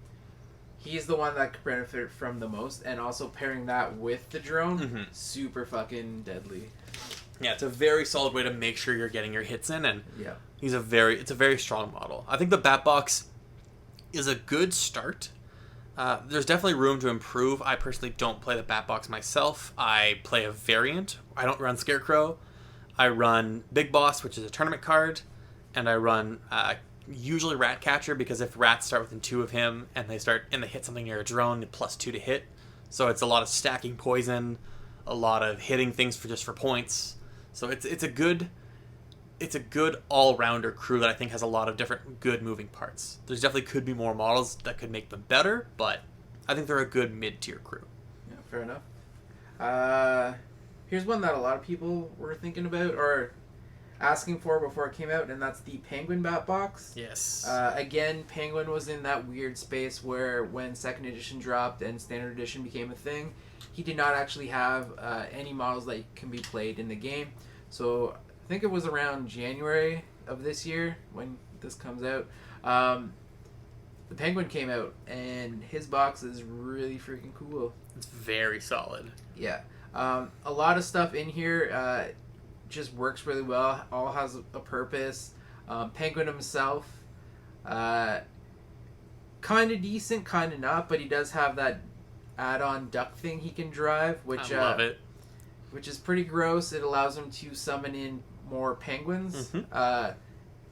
he's the one that could benefit from the most, and also pairing that with the drone, super fucking deadly. Yeah, it's a very solid way to make sure you're getting your hits in, and it's a very strong model. I think the Batbox is a good start. There's definitely room to improve. I personally don't play the Batbox myself. I play a variant. I don't run Scarecrow. I run Big Boss, which is a tournament card, and I run usually Ratcatcher, because if rats start within 2 of him and they hit something near a drone, +2 to hit. So it's a lot of stacking poison, a lot of hitting things for points. So it's a good all-rounder crew that I think has a lot of different good moving parts. There's definitely could be more models that could make them better, but I think they're a good mid-tier crew. Yeah, fair enough. Here's one that a lot of people were thinking about or asking for before it came out, and that's the Penguin Batbox. Yes. Again, Penguin was in that weird space where when 2nd edition dropped and Standard Edition became a thing, he did not actually have any models that can be played in the game. So I think it was around January of this year when this comes out. The Penguin came out, and his box is really freaking cool. It's very solid. Yeah. A lot of stuff in here just works really well. All has a purpose. Penguin himself, kind of decent, kind of not, but he does have that add-on duck thing he can drive, which I love it. Which is pretty gross. It allows him to summon in more penguins,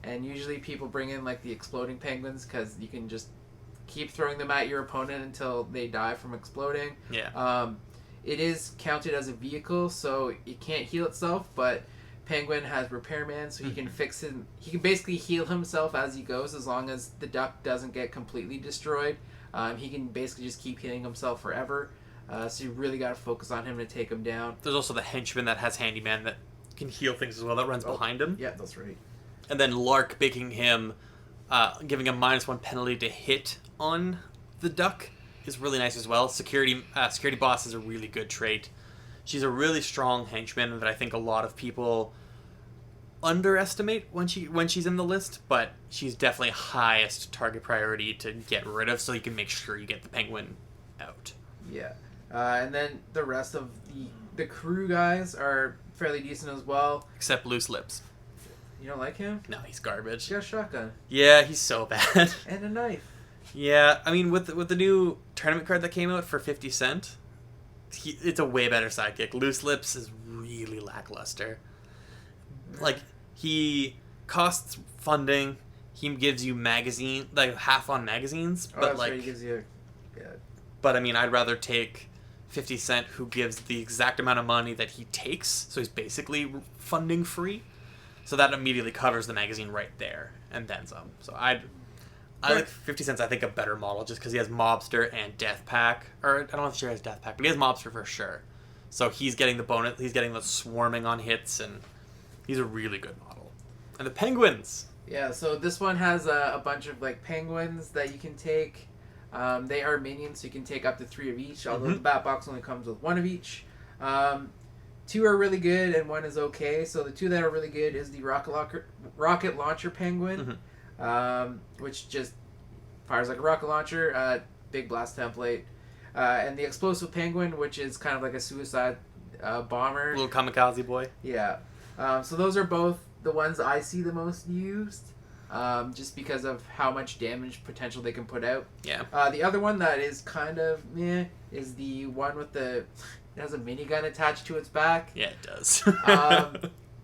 and usually people bring in like the exploding penguins because you can just keep throwing them at your opponent until they die from exploding. Yeah. It is counted as a vehicle, so it can't heal itself, but Penguin has Repairman, so he can fix him. He can basically heal himself as he goes, as long as the duck doesn't get completely destroyed. He can basically just keep healing himself forever. So you really got to focus on him to take him down. There's also the henchman that has Handyman that can heal things as well, that runs behind him. Yeah, that's right. And then Lark making him, giving him -1 penalty to hit on the duck is really nice as well. Security Boss is a really good trait. She's a really strong henchman that I think a lot of people underestimate when she's in the list, but she's definitely highest target priority to get rid of, so you can make sure you get the Penguin out. Yeah. And then the rest of the crew guys are fairly decent as well. Except Loose Lips. You don't like him? No, he's garbage. He got a shotgun. Yeah, he's so bad. And a knife. Yeah, I mean, with the new tournament card that came out for 50 cent, it's a way better sidekick. Loose Lips is really lackluster. Like, he costs funding, he gives you half on magazines, but right, he gives you But I mean, I'd rather take 50 Cent, who gives the exact amount of money that he takes, so he's basically funding free. So that immediately covers the magazine right there, and then some. So I like 50 Cent's, I think, a better model, just because he has Mobster and Death Pack. Or, I don't know if he has Death Pack, but he has Mobster for sure. So he's getting the bonus, he's getting the swarming on hits, and he's a really good model. And the Penguins! Yeah, so this one has a bunch of, like, penguins that you can take. They are minions, so you can take up to 3 of each, although the bat box only comes with 1 of each. 2 are really good, and 1 is okay. So the 2 that are really good is the rocket launcher penguin, which just fires like a rocket launcher, big blast template. And the explosive penguin, which is kind of like a suicide bomber. Little kamikaze boy. Yeah. So those are both the ones I see the most used. Just because of how much damage potential they can put out. Yeah. The other one that is kind of meh is the one with it has a minigun attached to its back. Yeah, it does.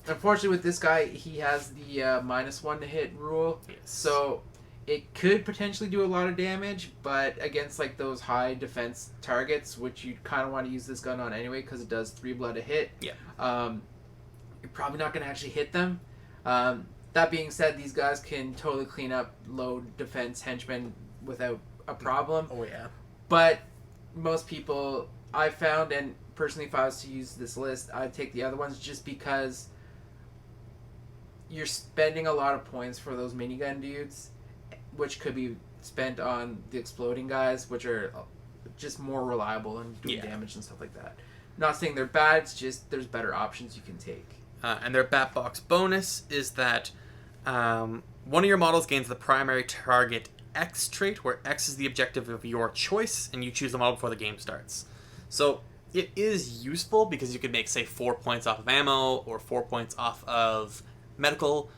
Unfortunately, with this guy, he has the -1 to hit rule. Yes. So it could potentially do a lot of damage, but against like those high defense targets, which you kind of want to use this gun on anyway, because it does 3 blood a hit. Yeah. You're probably not going to actually hit them. That being said, these guys can totally clean up low defense henchmen without a problem. Oh, yeah. But most people, I found, and personally if I was to use this list, I'd take the other ones just because you're spending a lot of points for those minigun dudes, which could be spent on the exploding guys, which are just more reliable and doing damage and stuff like that. Not saying they're bad, it's just there's better options you can take. And their Batbox bonus is that one of your models gains the primary target X trait, where X is the objective of your choice, and you choose the model before the game starts. So it is useful because you could make, say, 4 points off of ammo or 4 points off of medical.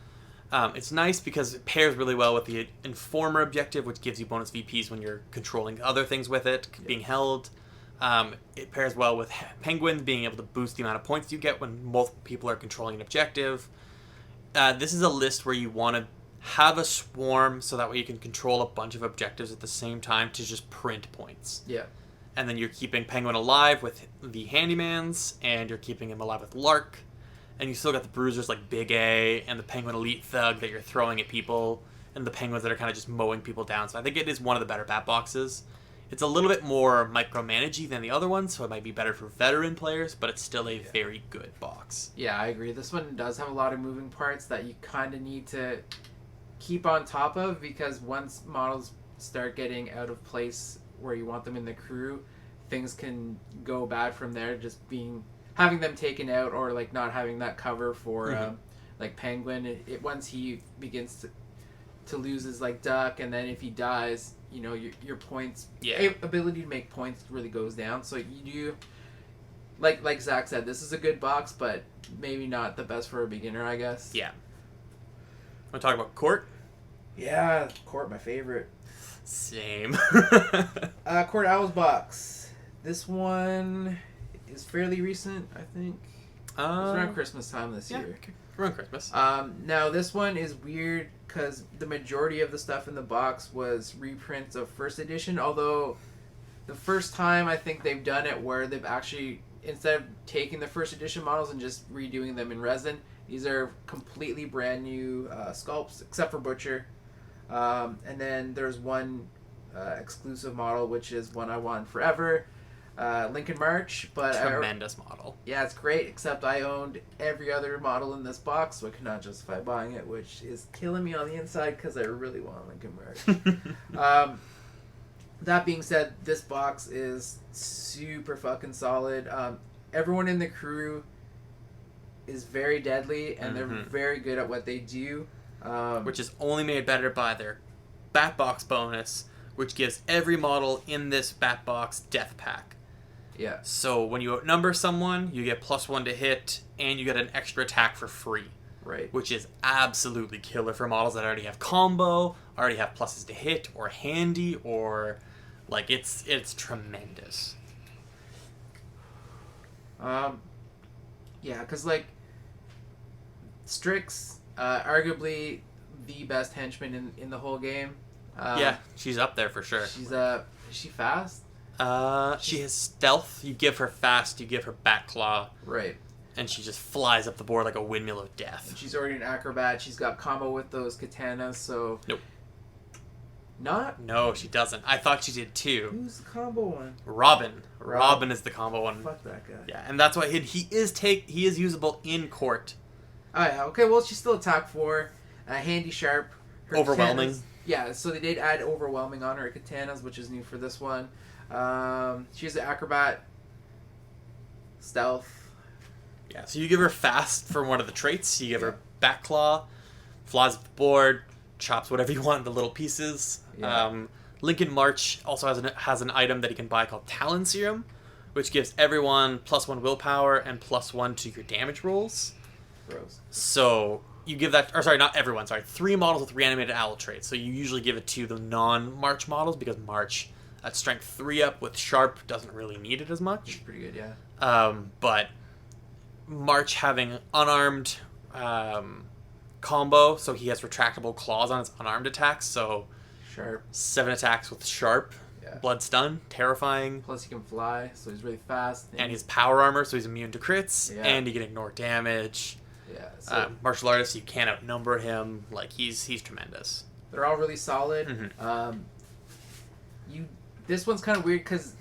It's nice because it pairs really well with the Informer objective, which gives you bonus VPs when you're controlling other things with it, being held. It pairs well with Penguin, being able to boost the amount of points you get when multiple people are controlling an objective. This is a list where you want to have a swarm so that way you can control a bunch of objectives at the same time to just print points. Yeah. and then you're keeping Penguin alive with the Handymans, and you're keeping him alive with Lark, and you still got the Bruisers like Big A and the Penguin Elite Thug that you're throwing at people, and the Penguins that are kind of just mowing people down. So I think it is one of the better bat boxes. It's a little bit more micromanagey than the other ones, so it might be better for veteran players, but it's still a very good box. Yeah, I agree. This one does have a lot of moving parts that you kind of need to keep on top of, because once models start getting out of place where you want them in the crew, things can go bad from there, just having them taken out, or like not having that cover for like Penguin. Once he begins to lose his like duck, and then if he dies, you know, your points, ability to make points really goes down. So you do, like Zach said, this is a good box, but maybe not the best for a beginner, I guess. Yeah. Want to talk about Court? Yeah, Court, my favorite. Same. Court Owl's box. This one is fairly recent, I think. It was around Christmas time this year. Around Christmas. Now this one is weird because the majority of the stuff in the box was reprints of first edition, although the first time I think they've done it where they've actually, instead of taking the first edition models and just redoing them in resin, these are completely brand new sculpts, except for Butcher. And then there's one exclusive model, which is one I want forever, Lincoln March. But tremendous model. Yeah, it's great, except I owned every other model in this box, so I could not justify buying it, which is killing me on the inside because I really want Lincoln March. That being said, this box is super fucking solid. Everyone in the crew is very deadly, and they're very good at what they do. Which is only made better by their bat box bonus, which gives every model in this bat box death pack. Yeah. So when you outnumber someone, you get +1 to hit, and you get an extra attack for free. Right. Which is absolutely killer for models that already have combo, already have pluses to hit, or handy, or like it's tremendous. Yeah, because like Strix, arguably the best henchman in the whole game. Yeah, she's up there for sure. She's is she fast? She has stealth. You give her fast, you give her bat claw. Right. And she just flies up the board like a windmill of death. And she's already an acrobat. She's got combo with those katanas, so... Nope. Not? No, she doesn't. I thought she did too. Who's the combo one? Robin. Robin is the combo one. Fuck that guy. Yeah, and that's why he is usable in Court. Oh yeah, okay, well she's still attack 4, handy sharp. Her overwhelming. Katanas, yeah, so they did add overwhelming on her katanas, which is new for this one. She's an acrobat, stealth. Yeah, so you give her fast for one of the traits. You give her bat claw, flies up the board, chops whatever you want into little pieces. Yeah. Lincoln March also has an item that you can buy called Talon Serum, which gives everyone +1 willpower and +1 to your damage rolls. Gross. So you give that, or sorry, not everyone, sorry, 3 models with reanimated owl traits. So you usually give it to the non-March models because March at strength 3 up with sharp doesn't really need it as much. It's pretty good, yeah. But March having unarmed combo, so he has retractable claws on his unarmed attacks, so sharp 7 attacks with sharp, blood stun, terrifying. Plus he can fly, so he's really fast. And he's power armor, so he's immune to crits, yeah. And he can ignore damage. Yeah, so martial artist, you can't outnumber him. Like he's tremendous. They're all really solid. Mm-hmm. This one's kind of weird because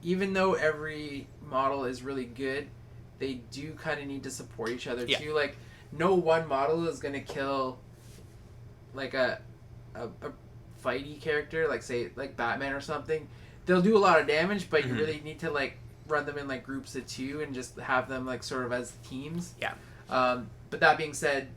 even though every model is really good, they do kind of need to support each other too. Like no one model is gonna kill like a fighty character, like say like Batman or something. They'll do a lot of damage, but you really need to like run them in like groups of 2 and just have them like sort of as teams. Yeah. But that being said,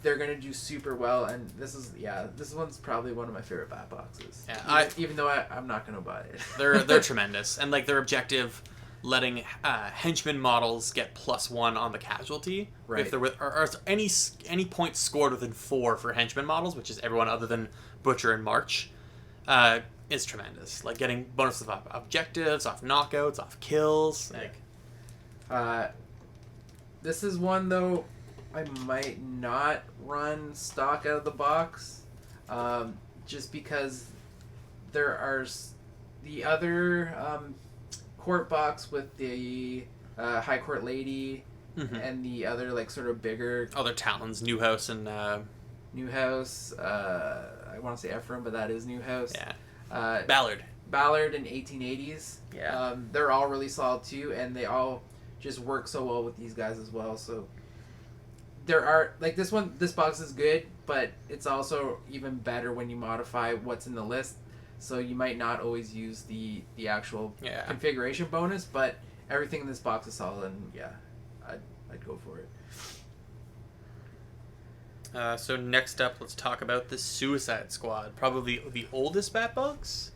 they're gonna do super well, and this one's probably one of my favorite bat boxes. Yeah, even though I'm not gonna buy it. They're tremendous, and like their objective, letting henchman models get +1 on the casualty. Right. If they're or any points scored within 4 for henchman models, which is everyone other than Butcher and March, is tremendous. Like getting bonuses off objectives, off knockouts, off kills. Like, this is one though I might not run stock out of the box, just because there are the other court box with the High Court Lady and the other like sort of bigger other talons, Newhouse and Newhouse. I want to say Ephraim, but that is Newhouse. Yeah. Ballard in 1880s. Yeah. They're all really solid too, and they all just work so well with these guys as well. So there are like this box is good, but it's also even better when you modify what's in the list. So you might not always use the actual configuration bonus, but everything in this box is solid, and yeah, I'd go for it. So next up, let's talk about the Suicide Squad. Probably the oldest Batbox.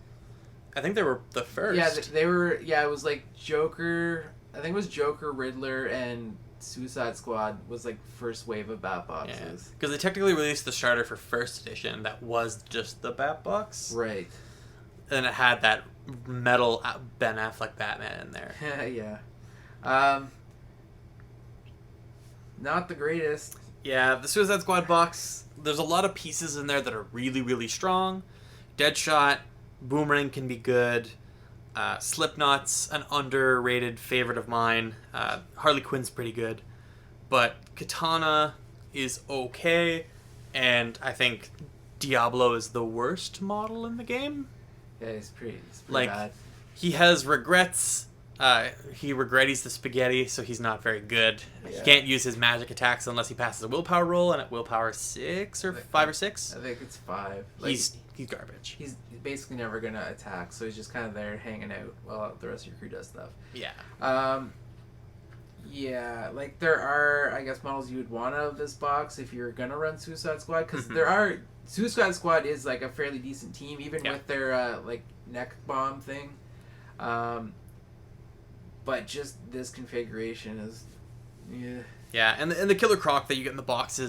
I think they were the first. Yeah, they were. Yeah, it was like Joker. I think it was Joker, Riddler, and Suicide Squad was like first wave of Batboxes. Yeah, because they technically released the starter for first edition that was just the Batbox. Right. And it had that metal Ben Affleck Batman in there. Yeah. Not the greatest. Yeah, the Suicide Squad box, there's a lot of pieces in there that are really, really strong. Deadshot, Boomerang can be good. Slipknot's an underrated favorite of mine. Harley Quinn's pretty good. But Katana is okay. And I think Diablo is the worst model in the game. Yeah, he's pretty like, bad. He has regrets. He regretties the spaghetti, so he's not very good. Yeah. He can't use his magic attacks unless he passes a willpower roll, and at willpower 6 or 5 or 6. I think it's 5. Like, he's garbage. He's basically never gonna attack, so he's just kind of there hanging out while the rest of your crew does stuff. Yeah. Yeah, like there are, I guess, models you would want out of this box if you're gonna run Suicide Squad, because there are. Suicide Squad is like a fairly decent team, even with their like neck bomb thing. But just this configuration is, yeah. Yeah, and the Killer Croc that you get in the box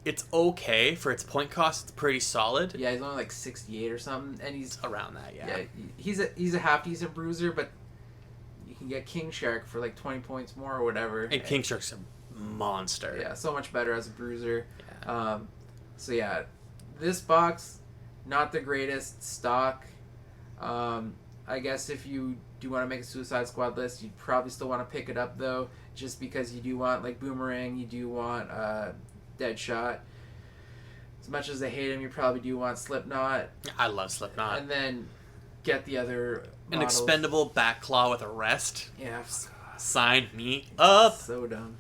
it's okay for its point cost. It's pretty solid. Yeah, he's only like 68 or something, and he's around that. Yeah. Yeah, he's a half decent bruiser, but you can get King Shark for like 20 points more or whatever. And King Shark's a monster. Yeah, so much better as a bruiser. Yeah. So yeah, this box, not the greatest stock. I guess if you do want to make a Suicide Squad list, you'd probably still want to pick it up though, just because you do want like Boomerang, you do want Deadshot. As much as I hate him, you probably do want Slipknot. I love Slipknot. And then get the other An models. expendable Batclaw with Arrest. Yeah. Sign me up. So dumb.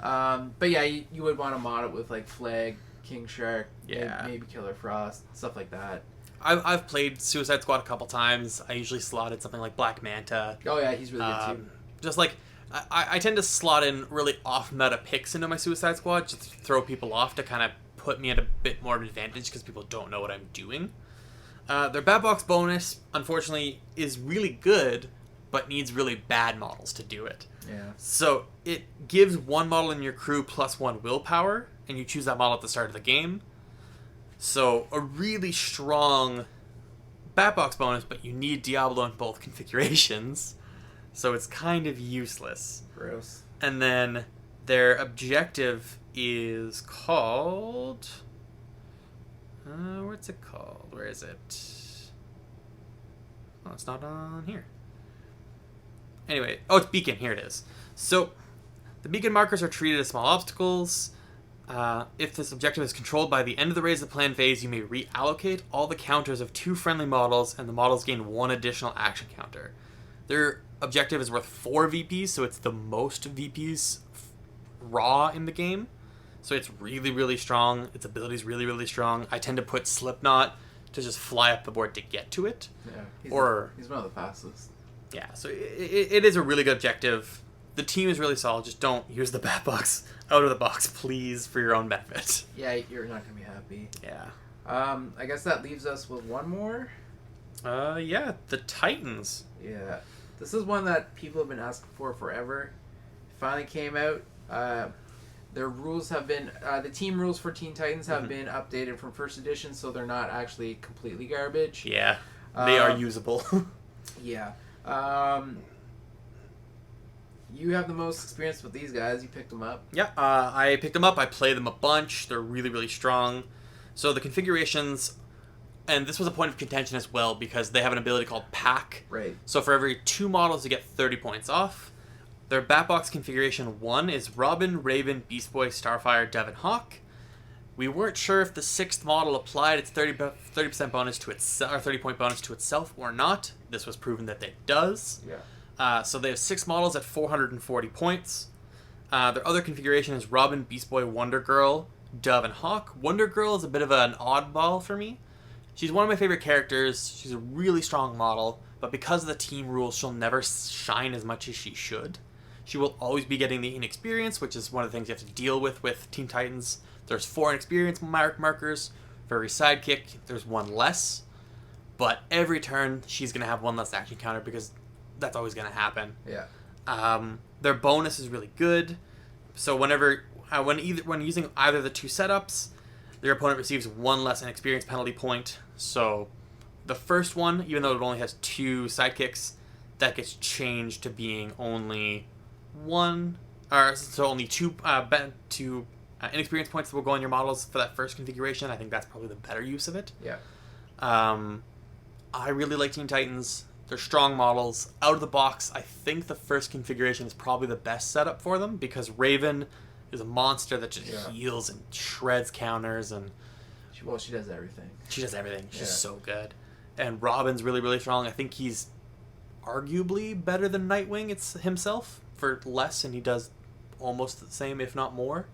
But yeah, you would want to mod it with like Flag, King Shark, maybe Killer Frost, stuff like that. I've played Suicide Squad a couple times. I usually slotted something like Black Manta. Oh yeah, he's really good too. Just like, I tend to slot in really off-meta picks into my Suicide Squad just to throw people off to kind of put me at a bit more of an advantage because people don't know what I'm doing. Their Batbox bonus, unfortunately, is really good, but needs really bad models to do it. Yeah. So it gives one model in your crew plus 1 willpower, and you choose that model at the start of the game. So a really strong Batbox bonus, but you need Diablo in both configurations. So it's kind of useless. Gross. And then their objective is called... what's it called? Where is it? Oh, it's not on here. Anyway, it's Beacon. Here it is. So the Beacon markers are treated as small obstacles. If this objective is controlled by the end of the Raise the Plan phase, you may reallocate all the counters of 2 friendly models, and the models gain 1 additional action counter. Their objective is worth 4 VPs, so it's the most VPs raw in the game. So it's really, really strong. Its ability is really, really strong. I tend to put Slipknot to just fly up the board to get to it. Yeah, he's one of the fastest. Yeah, so it is a really good objective. The team is really solid. Just don't use the Batbox out of the box, please, for your own benefit. Yeah, you're not going to be happy. Yeah. I guess that leaves us with one more. Yeah, the Titans. Yeah. This is one that people have been asking for forever. It finally came out. Their rules have been... the team rules for Teen Titans have been updated from first edition, so they're not actually completely garbage. Yeah, they are usable. Yeah. You have the most experience with these guys. You picked them up. Yeah, I picked them up. I play them a bunch. They're really, really strong. So the configurations... And this was a point of contention as well because they have an ability called Pack. Right. So for every 2 models, you get 30 points off. Their Batbox configuration 1 is Robin, Raven, Beast Boy, Starfire, Dove, and Hawk. We weren't sure if the 6th model applied its 30% bonus to itself, or 30 point bonus to itself or not. This was proven that it does. Yeah. So they have 6 models at 440 points. Their other configuration is Robin, Beast Boy, Wonder Girl, Dove, and Hawk. Wonder Girl is a bit of an oddball for me. She's one of my favorite characters. She's a really strong model, but because of the team rules, she'll never shine as much as she should. She will always be getting the inexperience, which is one of the things you have to deal with Teen Titans. There's 4 inexperience markers. For every sidekick, there's 1 less. But every turn, she's going to have 1 less action counter because that's always going to happen. Yeah. Their bonus is really good. So when using either of the 2 setups, your opponent receives 1 less inexperience penalty point. So the first one, even though it only has 2 sidekicks, that gets changed to being only 1, or so only 2 inexperience points that will go on your models for that first configuration. I think that's probably the better use of it. Yeah. I really like Teen Titans. They're strong models. Out of the box, I think the first configuration is probably the best setup for them because Raven is a monster that just heals and shreds counters, and she does everything. She does everything. She's so good. And Robin's really, really strong. I think he's arguably better than Nightwing himself for less, and he does almost the same, if not more.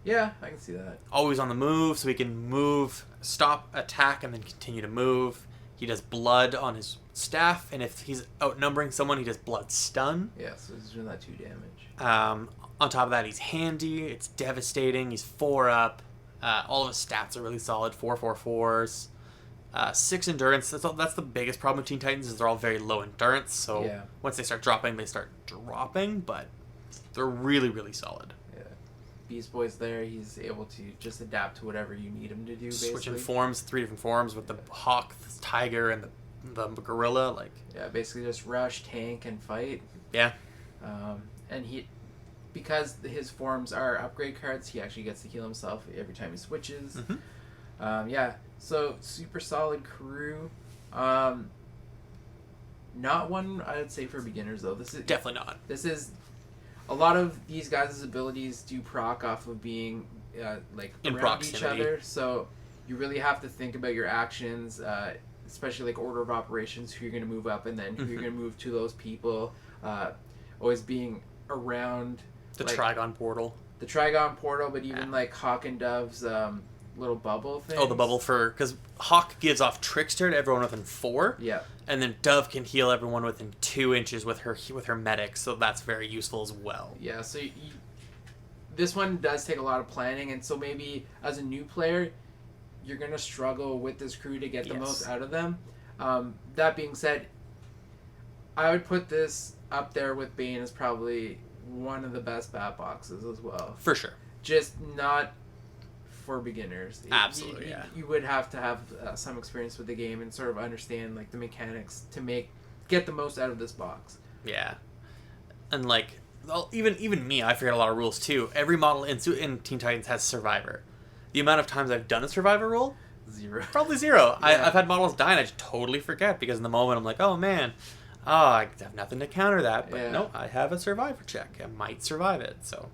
Yeah, I can see that. Always on the move, so he can move, stop, attack, and then continue to move. He does blood on his staff, and if he's outnumbering someone, he does blood stun. Yeah, so he's doing that 2 damage. On top of that, he's handy. It's devastating. He's 4 up. All of his stats are really solid. 4/4/4s. 6 endurance. That's the biggest problem with Teen Titans is they're all very low endurance. So once they start dropping, they start dropping. But they're really, really solid. Yeah. Beast Boy's there. He's able to just adapt to whatever you need him to do. Basically. Switching forms, 3 different forms with the hawk, the tiger, and the gorilla. Basically just rush, tank, and fight. Yeah. And because his forms are upgrade cards, he actually gets to heal himself every time he switches. Mm-hmm. So super solid crew. Not one I'd say for beginners though. This is definitely not. This is a lot of these guys' abilities do proc off of being in around proximity. each other. So you really have to think about your actions, especially like order of operations, who you're going to move up and then who you're going to move to those people. Always being around the Trigon portal. The Trigon portal, but even like Hawk and Dove's little bubble thing. Oh, the bubble because Hawk gives off Trickster to everyone within 4. Yeah. And then Dove can heal everyone within 2 inches with her medic, so that's very useful as well. Yeah, so this one does take a lot of planning, and so maybe as a new player, you're going to struggle with this crew to get the most out of them. That being said, I would put this up there with Bane as probably one of the best batboxes as well. For sure. Just not for beginners. Absolutely, you would have to have some experience with the game and sort of understand like the mechanics to get the most out of this box. Yeah. And even me, I forget a lot of rules too. Every model in Teen Titans has Survivor. The amount of times I've done a Survivor roll? 0. Probably 0. Yeah. I've had models die and I just totally forget because in the moment I'm like, oh man, I have nothing to counter that. But no, I have a Survivor check. I might survive it. So,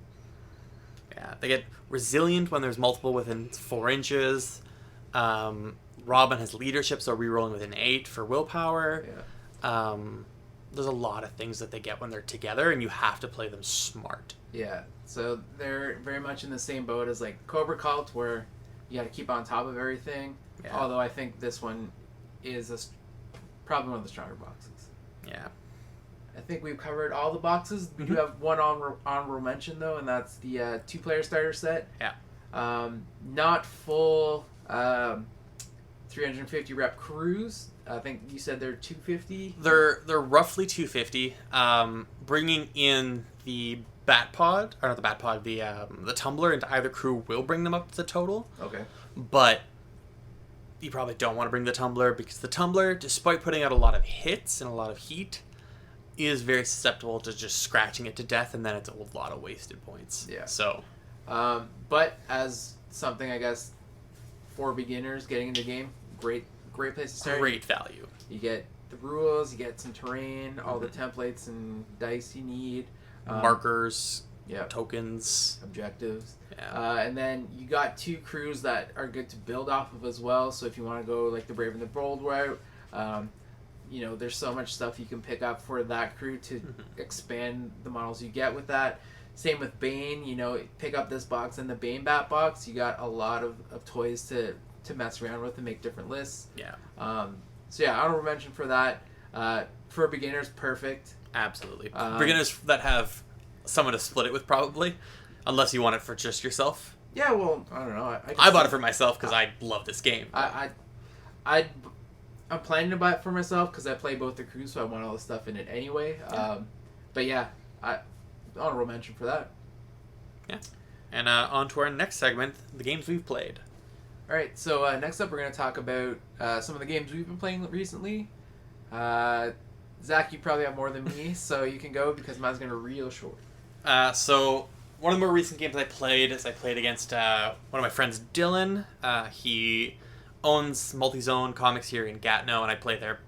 yeah. They get resilient when there's multiple within 4 inches. Robin has leadership, so rerolling within 8 for willpower. Yeah. There's a lot of things that they get when they're together, and you have to play them smart. Yeah, so they're very much in the same boat as like Cobra Cult, where you got to keep on top of everything. Yeah. Although I think this one is probably one of the stronger boxes. Yeah. I think we've covered all the boxes. We do have one honorable mention though, and that's the 2-player starter set. Yeah. Not full 350 rep crews. I think you said they're 250. They're roughly 250. Bringing in the the tumbler into either crew will bring them up to the total. Okay. But you probably don't want to bring the tumbler because the tumbler, despite putting out a lot of hits and a lot of heat, is very susceptible to just scratching it to death, and then it's a lot of wasted points. Yeah. So, but as something I guess for beginners getting into the game, great great place to start. Great value. You get the rules, you get some terrain, all the templates and dice you need. Markers, yeah, tokens, objectives. Yeah. And then you got 2 crews that are good to build off of as well. So if you want to go like the Brave and the Bold route, you know, there's so much stuff you can pick up for that crew to expand the models you get with that. Same with Bane, you know, pick up this box and the Bane bat box. You got a lot of toys to mess around with and make different lists. Yeah. So yeah, honorable mention for that. For beginners, perfect. Absolutely. Beginners that have someone to split it with, probably, unless you want it for just yourself. Yeah, well, I don't know. I bought it for myself because I love this game. I'm planning to buy it for myself because I play both the crews, so I want all the stuff in it anyway. Yeah. But yeah, honorable mention for that. Yeah. And on to our next segment, the games we've played. All right, so next up we're going to talk about some of the games we've been playing recently. Zach, you probably have more than me, so you can go because mine's going to be real short. So one of the more recent games I played is I played against one of my friends, Dylan. He owns Multi-Zone Comics here in Gatineau, and I play there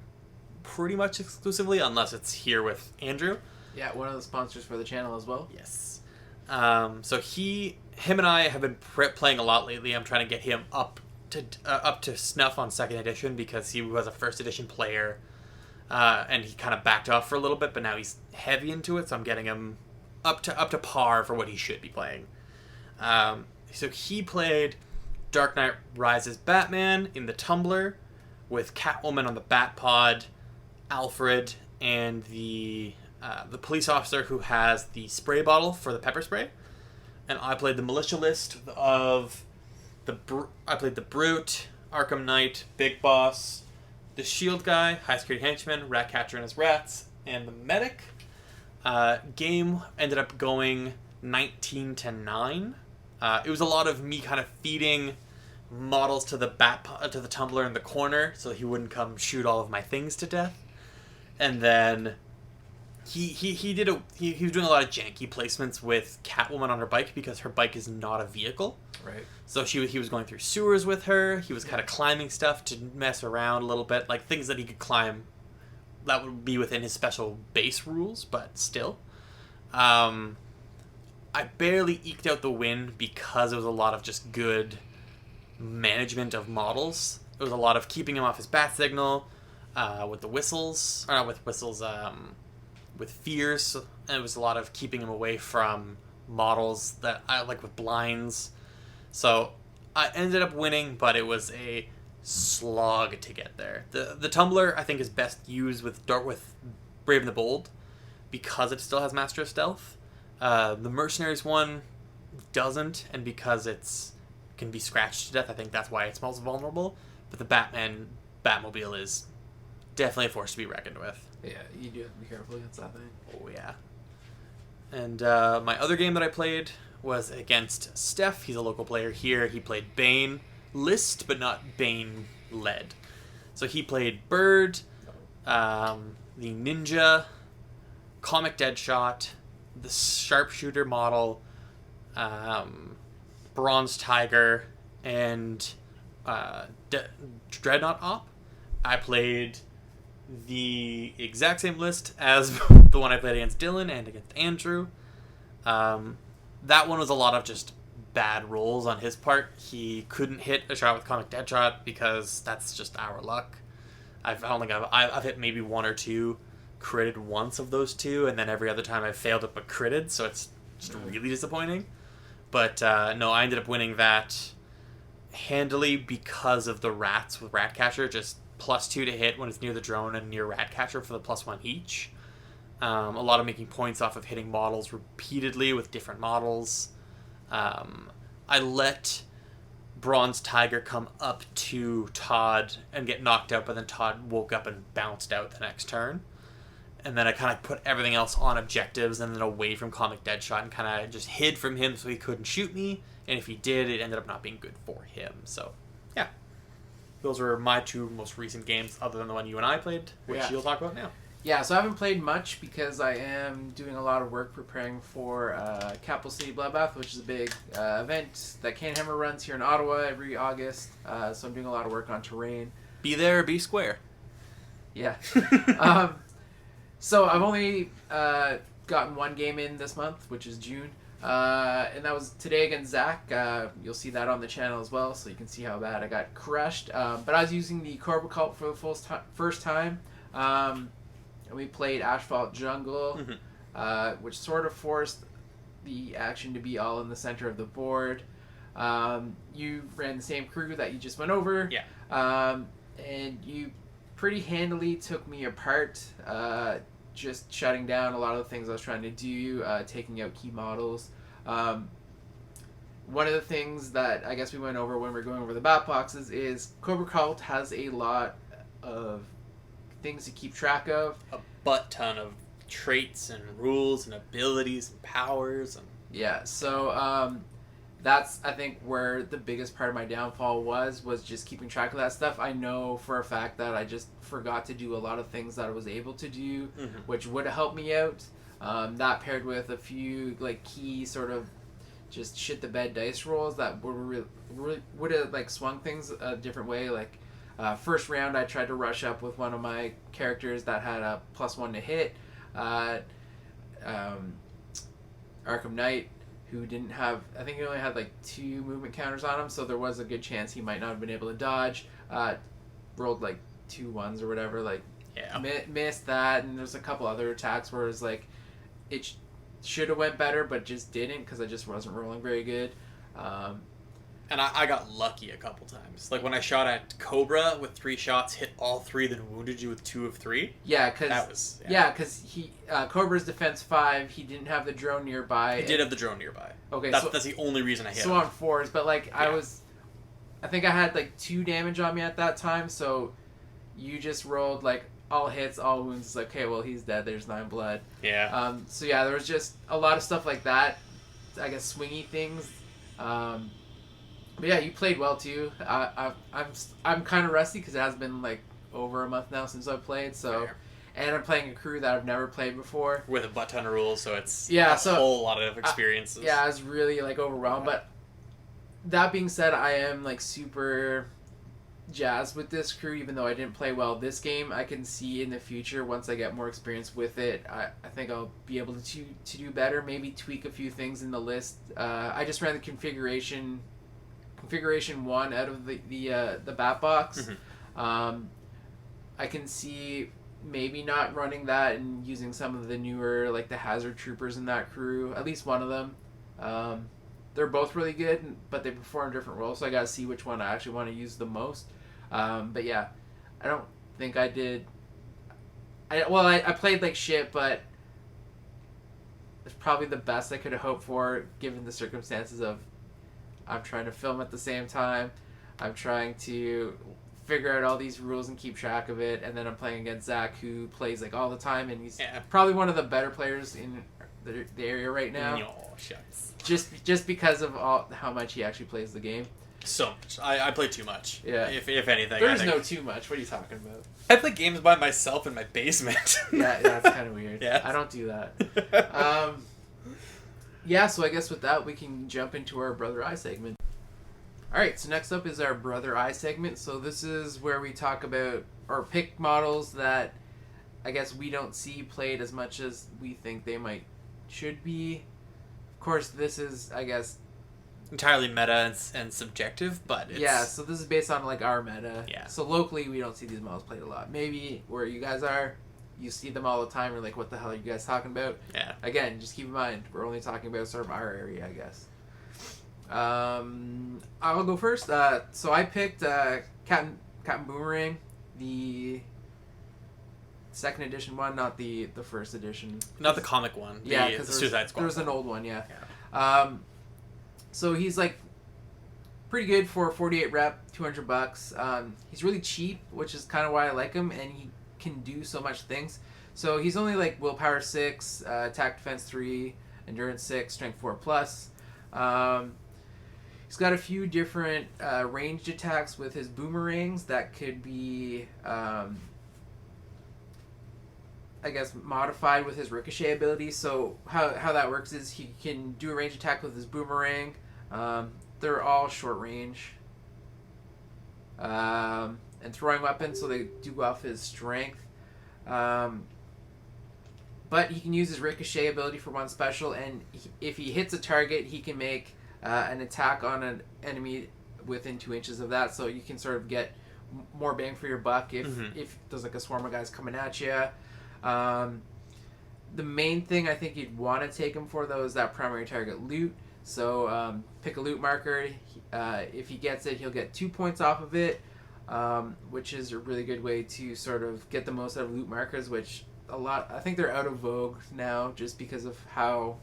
pretty much exclusively, unless it's here with Andrew. Yeah, one of the sponsors for the channel as well. Yes. So him and I have been playing a lot lately. I'm trying to get him up to snuff on 2nd edition because he was a 1st edition player, and he kind of backed off for a little bit, but now he's heavy into it, so I'm getting him up to par for what he should be playing. So he played Dark Knight Rises Batman in the Tumbler with Catwoman on the Batpod, Alfred, and the police officer who has the spray bottle for the pepper spray. And I played the militia list of I played the Brute, Arkham Knight, Big Boss, the Shield Guy, High Security Henchman, Ratcatcher and his rats, and the Medic. Game ended up going 19-9. It was a lot of me kind of feeding models to the to the tumbler in the corner so he wouldn't come shoot all of my things to death. And then he was doing a lot of janky placements with Catwoman on her bike because her bike is not a vehicle. Right. So he was going through sewers with her. He was kind of climbing stuff to mess around a little bit, like things that he could climb that would be within his special base rules, but still. I barely eked out the win because it was a lot of just good management of models. It was a lot of keeping him off his bat signal with the whistles, or not with whistles, with fears. And it was a lot of keeping him away from models that I like with blinds. So I ended up winning, but it was a slog to get there. The Tumbler, I think, is best used with Brave and the Bold because it still has Master of Stealth. The Mercenaries one doesn't, and because it's can be scratched to death, I think that's why it's most vulnerable. But the Batmobile is definitely a force to be reckoned with. Yeah, you do have to be careful against that thing. Oh, yeah. And my other game that I played was against Steph. He's a local player here. He played Bane list, but not Bane led. So he played Bird, the Ninja, Comic Deadshot, the Sharpshooter model, Bronze Tiger, and Dreadnought Op. I played the exact same list as the one I played against Dylan and against Andrew. That one was a lot of just bad rolls on his part. He couldn't hit a shot with Comic Deadshot because that's just our luck. I've hit maybe one or two, critted once of those two, and then every other time I failed it but critted, so it's just really disappointing. But no, I ended up winning that handily because of the rats with Ratcatcher, just +2 to hit when it's near the drone and near Ratcatcher for the +1 each. A lot of making points off of hitting models repeatedly with different models. I let Bronze Tiger come up to Todd and get knocked out, but then Todd woke up and bounced out the next turn. And then I kind of put everything else on objectives and then away from Comic Deadshot and kind of just hid from him so he couldn't shoot me. And if he did, it ended up not being good for him. So, yeah. Those were my two most recent games, other than the one you and I played, which you'll talk about now. Yeah, so I haven't played much because I am doing a lot of work preparing for Capital City Bloodbath, which is a big event that Can Hammer runs here in Ottawa every August. So I'm doing a lot of work on terrain. Be there or be square. Yeah. So I've only gotten one game in this month, which is June. And that was today against Zach. You'll see that on the channel as well, so you can see how bad I got crushed. But I was using the Cobra Cult for the first time. And we played Asphalt Jungle, which sort of forced the action to be all in the center of the board. You ran the same crew that you just went over. Yeah. And you pretty handily took me apart, just shutting down a lot of the things I was trying to do, taking out key models. One of the things that I guess we went over when we were going over the batboxes is Cobra Cult has a lot of things to keep track of. A butt ton of traits and rules and abilities and powers. And Yeah, so that's, I think, where the biggest part of my downfall was just keeping track of that stuff. I know for a fact that I just forgot to do a lot of things that I was able to do, which would have helped me out. That paired with a few like key sort of just shit the bed dice rolls that would have like swung things a different way. Like first round, I tried to rush up with one of my characters that had a +1 to hit. Arkham Knight, who didn't have, I think he only had like 2 movement counters on him, so there was a good chance he might not have been able to dodge. Rolled like 2 1s or whatever, like missed that, and there's a couple other attacks where it was like it should have went better, but just didn't because I just wasn't rolling very good. And I got lucky a couple times. Like when I shot at Cobra with 3 shots, hit all 3, then wounded you with 2 of 3. Yeah, because that was he Cobra's defense 5. He didn't have the drone nearby. He did have the drone nearby. Okay, that's the only reason I hit. So him. on 4s, but like I think I had like 2 damage on me at that time. So you just rolled like all hits, all wounds. It's like, okay, well he's dead. There's 9 blood. Yeah. So yeah, there was just a lot of stuff like that. I guess swingy things. But yeah, you played well too. I'm kind of rusty because it has been like over a month now since I've played. So, and I'm playing a crew that I've never played before with a butt ton of rules. So it's a whole lot of experiences. I was really like overwhelmed. But that being said, I am like super jazzed with this crew. Even though I didn't play well this game, I can see in the future once I get more experience with it, I think I'll be able to do better. Maybe tweak a few things in the list. I just ran the configuration 1 out of the bat box. I can see maybe not running that and using some of the newer, like the hazard troopers in that crew, at least one of them. They're both really good, but they perform different roles, so I gotta see which one I actually want to use the most. But yeah, I don't think I did. I played like shit, but it's probably the best I could have hoped for given the circumstances of I'm trying to film at the same time. I'm trying to figure out all these rules and keep track of it. And then I'm playing against Zach, who plays like all the time, and he's probably one of the better players in the area right now. Oh, shucks. Just because of how much he actually plays the game. So much. I play too much. Yeah. If anything. There's no too much. What are you talking about? I play games by myself in my basement. Yeah, that's kind of weird. Yeah. I don't do that. Yeah, so I guess with that, we can jump into our Brother Eye segment. Alright, so next up is our Brother Eye segment. So this is where we talk about, or pick models that I guess we don't see played as much as we think they should be. Of course, this is, I guess, entirely meta and subjective, but it's... Yeah, so this is based on, like, our meta. Yeah. So locally, we don't see these models played a lot. Maybe where you guys are, you see them all the time. You're like, what the hell are you guys talking about? Yeah. Again, just keep in mind, we're only talking about sort of our area, I guess. I'll go first. So I picked Captain Boomerang, the second edition one, not the first edition. Not the comic one. Yeah, because the Suicide Squad. There was an old one, yeah. So he's like pretty good for 48 rep, $200. He's really cheap, which is kind of why I like him, and he can do so much things. So he's only like willpower 6, attack defense 3, endurance 6, strength 4 plus. He's got a few different ranged attacks with his boomerangs that could be, I guess, modified with his ricochet ability. So how that works is he can do a ranged attack with his boomerang. They're all short range. and throwing weapons, so they do buff his strength. But he can use his ricochet ability for one special, and if he hits a target, he can make an attack on an enemy within 2 inches of that, so you can sort of get more bang for your buck if there's like a swarm of guys coming at you. The main thing I think you'd want to take him for, though, is that primary target loot. So pick a loot marker. If he gets it, he'll get 2 points off of it, which is a really good way to sort of get the most out of loot markers, which I think they're out of vogue now just because of how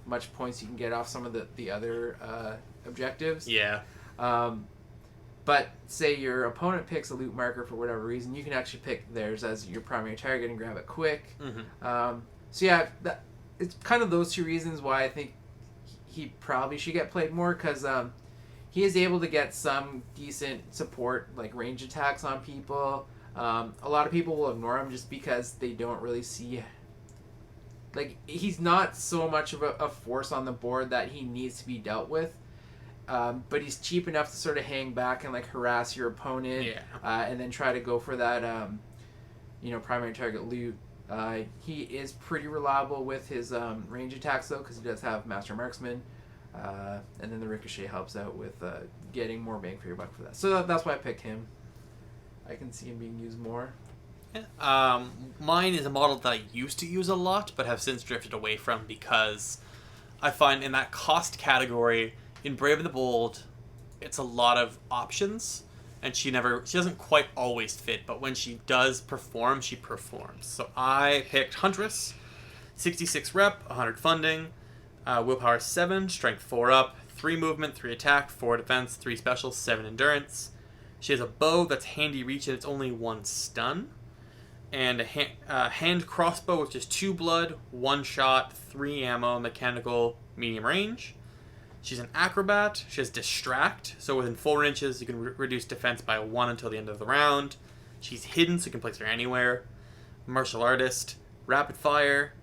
much points you can get off some of the other objectives. Yeah. But say your opponent picks a loot marker for whatever reason, you can actually pick theirs as your primary target and grab it quick. So yeah, it's kind of those 2 reasons why I think he probably should get played more, because he is able to get some decent support, like range attacks on people. A lot of people will ignore him just because they don't really see... Like, he's not so much of a force on the board that he needs to be dealt with. But he's cheap enough to sort of hang back and like harass your opponent, and then try to go for that, primary target loot. He is pretty reliable with his range attacks though, because he does have Master Marksman, and then the ricochet helps out with getting more bang for your buck for that. So that's why I picked him. I can see him being used more. Yeah. Mine is a model that I used to use a lot, but have since drifted away from, because I find in that cost category, in Brave and the Bold, it's a lot of options, and she doesn't quite always fit, but when she does perform, she performs. So I picked Huntress, 66 rep, 100 funding, willpower 7, strength 4 up, 3 movement, 3 attack, 4 defense, 3 special, 7 endurance. She has a bow that's handy reach and it's only 1 stun, and a hand crossbow with just 2 blood, 1 shot, 3 ammo, mechanical, medium range. She's an acrobat. She has distract, so within 4 inches you can reduce defense by 1 until the end of the round. She's hidden, so you can place her anywhere. Martial artist, rapid fire,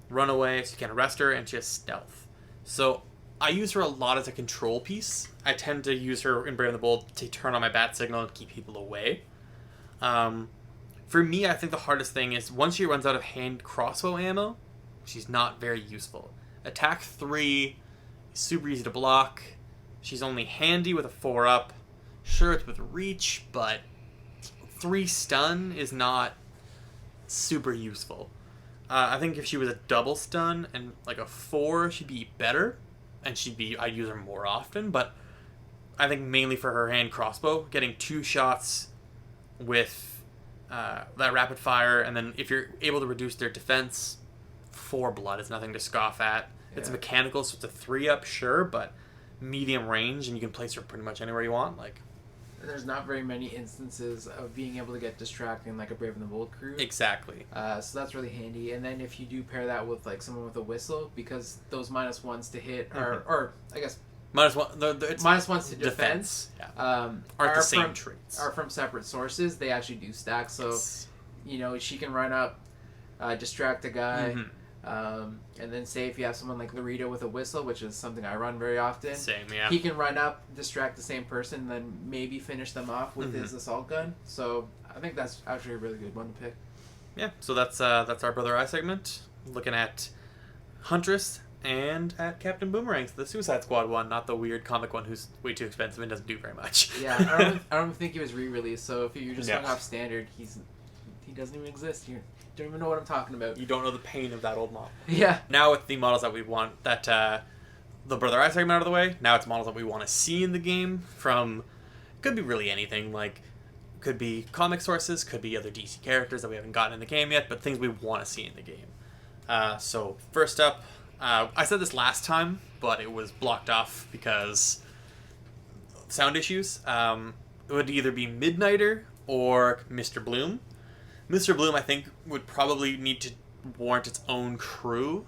runaway, so you can arrest her, and she has stealth. So I use her a lot as a control piece. I tend to use her in Brave and the Bold to turn on my bat signal and keep people away. For me, I think the hardest thing is once she runs out of hand crossbow ammo, she's not very useful. Attack 3, super easy to block. She's only handy with a 4 up. Sure, it's with reach, but 3 stun is not super useful. I think if she was a double stun and like a 4, she'd be better, and I'd use her more often. But I think mainly for her hand crossbow, getting 2 shots with that rapid fire, and then if you're able to reduce their defense, 4 blood is nothing to scoff at. It's mechanical, so it's a 3 up, sure, but medium range, and you can place her pretty much anywhere you want. Like, there's not very many instances of being able to get distracting like a Brave and the Bold crew. Exactly. So that's really handy. And then if you do pair that with like someone with a whistle, because those -1s to hit are, or I guess -1. It's -1s to defense. Aren't the same traits. Are from separate sources. They actually do stack. So, she can run up, distract a guy. And then say if you have someone like Larita with a whistle, which is something I run very often. Same, yeah. He can run up, distract the same person, and then maybe finish them off with his assault gun. So I think that's actually a really good one to pick. Yeah, so that's our Brother Eye segment. Looking at Huntress and at Captain Boomerang's, the Suicide Squad one, not the weird comic one who's way too expensive and doesn't do very much. Yeah, I don't think he was re-released, so if you're just going off standard, he doesn't even exist. You don't even know what I'm talking about. You don't know the pain of that old model. Yeah. Now with the models that we want, that the Brother Eye segment out of the way, now it's models that we want to see in the game from, could be really anything, like, could be comic sources, could be other DC characters that we haven't gotten in the game yet, but things we want to see in the game. So first up, I said this last time, but it was blocked off because sound issues. It would either be Midnighter or Mr. Bloom. Mr. Bloom, I think, would probably need to warrant its own crew,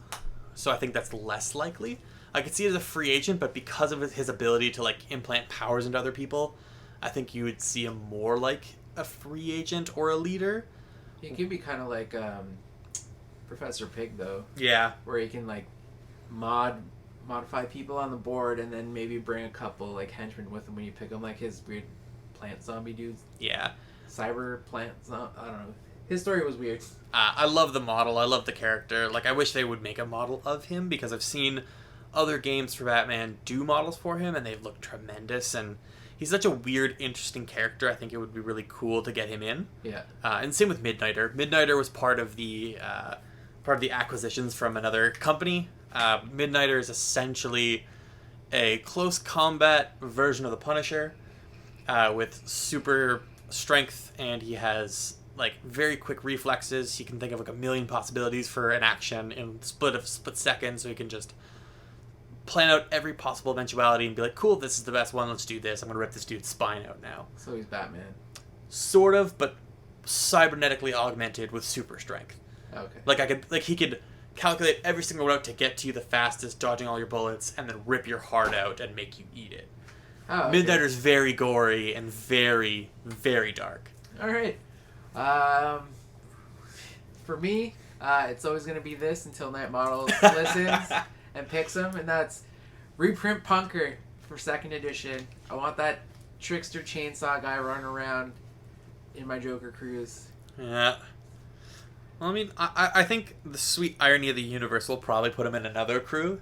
so I think that's less likely. I could see it as a free agent, but because of his ability to like implant powers into other people, I think you would see him more like a free agent or a leader. He could be kind of like Professor Pig, though. Yeah. Where he can like modify people on the board, and then maybe bring a couple like henchmen with him when you pick them, like his weird plant zombie dudes. Yeah. cyber plants. I don't know. His story was weird. I love the model. I love the character. Like, I wish they would make a model of him, because I've seen other games for Batman do models for him, and they've looked tremendous. And he's such a weird, interesting character. I think it would be really cool to get him in. Yeah. And same with Midnighter. Midnighter was part of the acquisitions from another company. Midnighter is essentially a close combat version of the Punisher, with super strength, and he has like very quick reflexes. He can think of like a million possibilities for an action in split seconds, so he can just plan out every possible eventuality and be like, cool, this is the best one, let's do this. I'm gonna rip this dude's spine out now. So he's Batman. Sort of, but cybernetically augmented with super strength. Okay. He could calculate every single route to get to you the fastest, dodging all your bullets, and then rip your heart out and make you eat it. Oh, okay. Midnighter's very gory and very, very dark. All right. For me, it's always going to be this until Night Models listens and picks them, and that's reprint Punker for 2nd edition. I want that trickster chainsaw guy running around in my Joker cruise. Yeah. Well, I mean, I think the sweet irony of the universe will probably put him in another crew.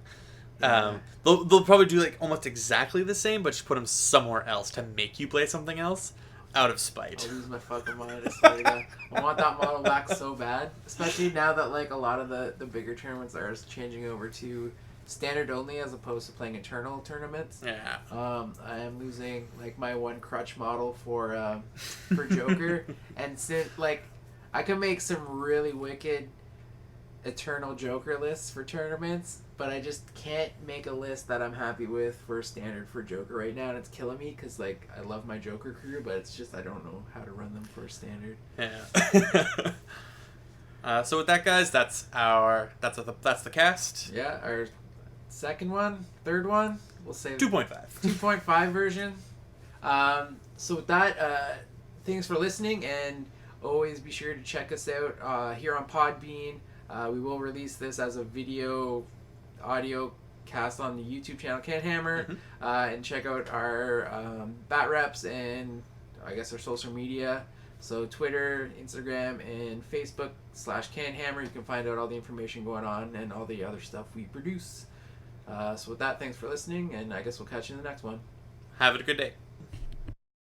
Yeah. They'll probably do like almost exactly the same, but just put him somewhere else to make you play something else out of spite. I'll lose my fucking mind. I swear to God. I want that model back so bad, especially now that like a lot of the bigger tournaments are changing over to standard only as opposed to playing eternal tournaments. Yeah. I am losing like my one crutch model for Joker, and since like I can make some really wicked eternal Joker lists for tournaments, but I just can't make a list that I'm happy with for standard for Joker right now, and it's killing me because like I love my Joker crew, but it's just I don't know how to run them for standard. Yeah. So with that, guys, that's the cast. Yeah, our third one, we'll say 2.5. 2.5 version. So with that, thanks for listening, and always be sure to check us out here on Podbean. We will release this as a audio cast on the YouTube channel Can Hammer, and check out our bat reps and I guess our social media. So Twitter, Instagram, and Facebook /Can Hammer. You can find out all the information going on and all the other stuff we produce. So with that, thanks for listening, and I guess we'll catch you in the next one. Have a good day.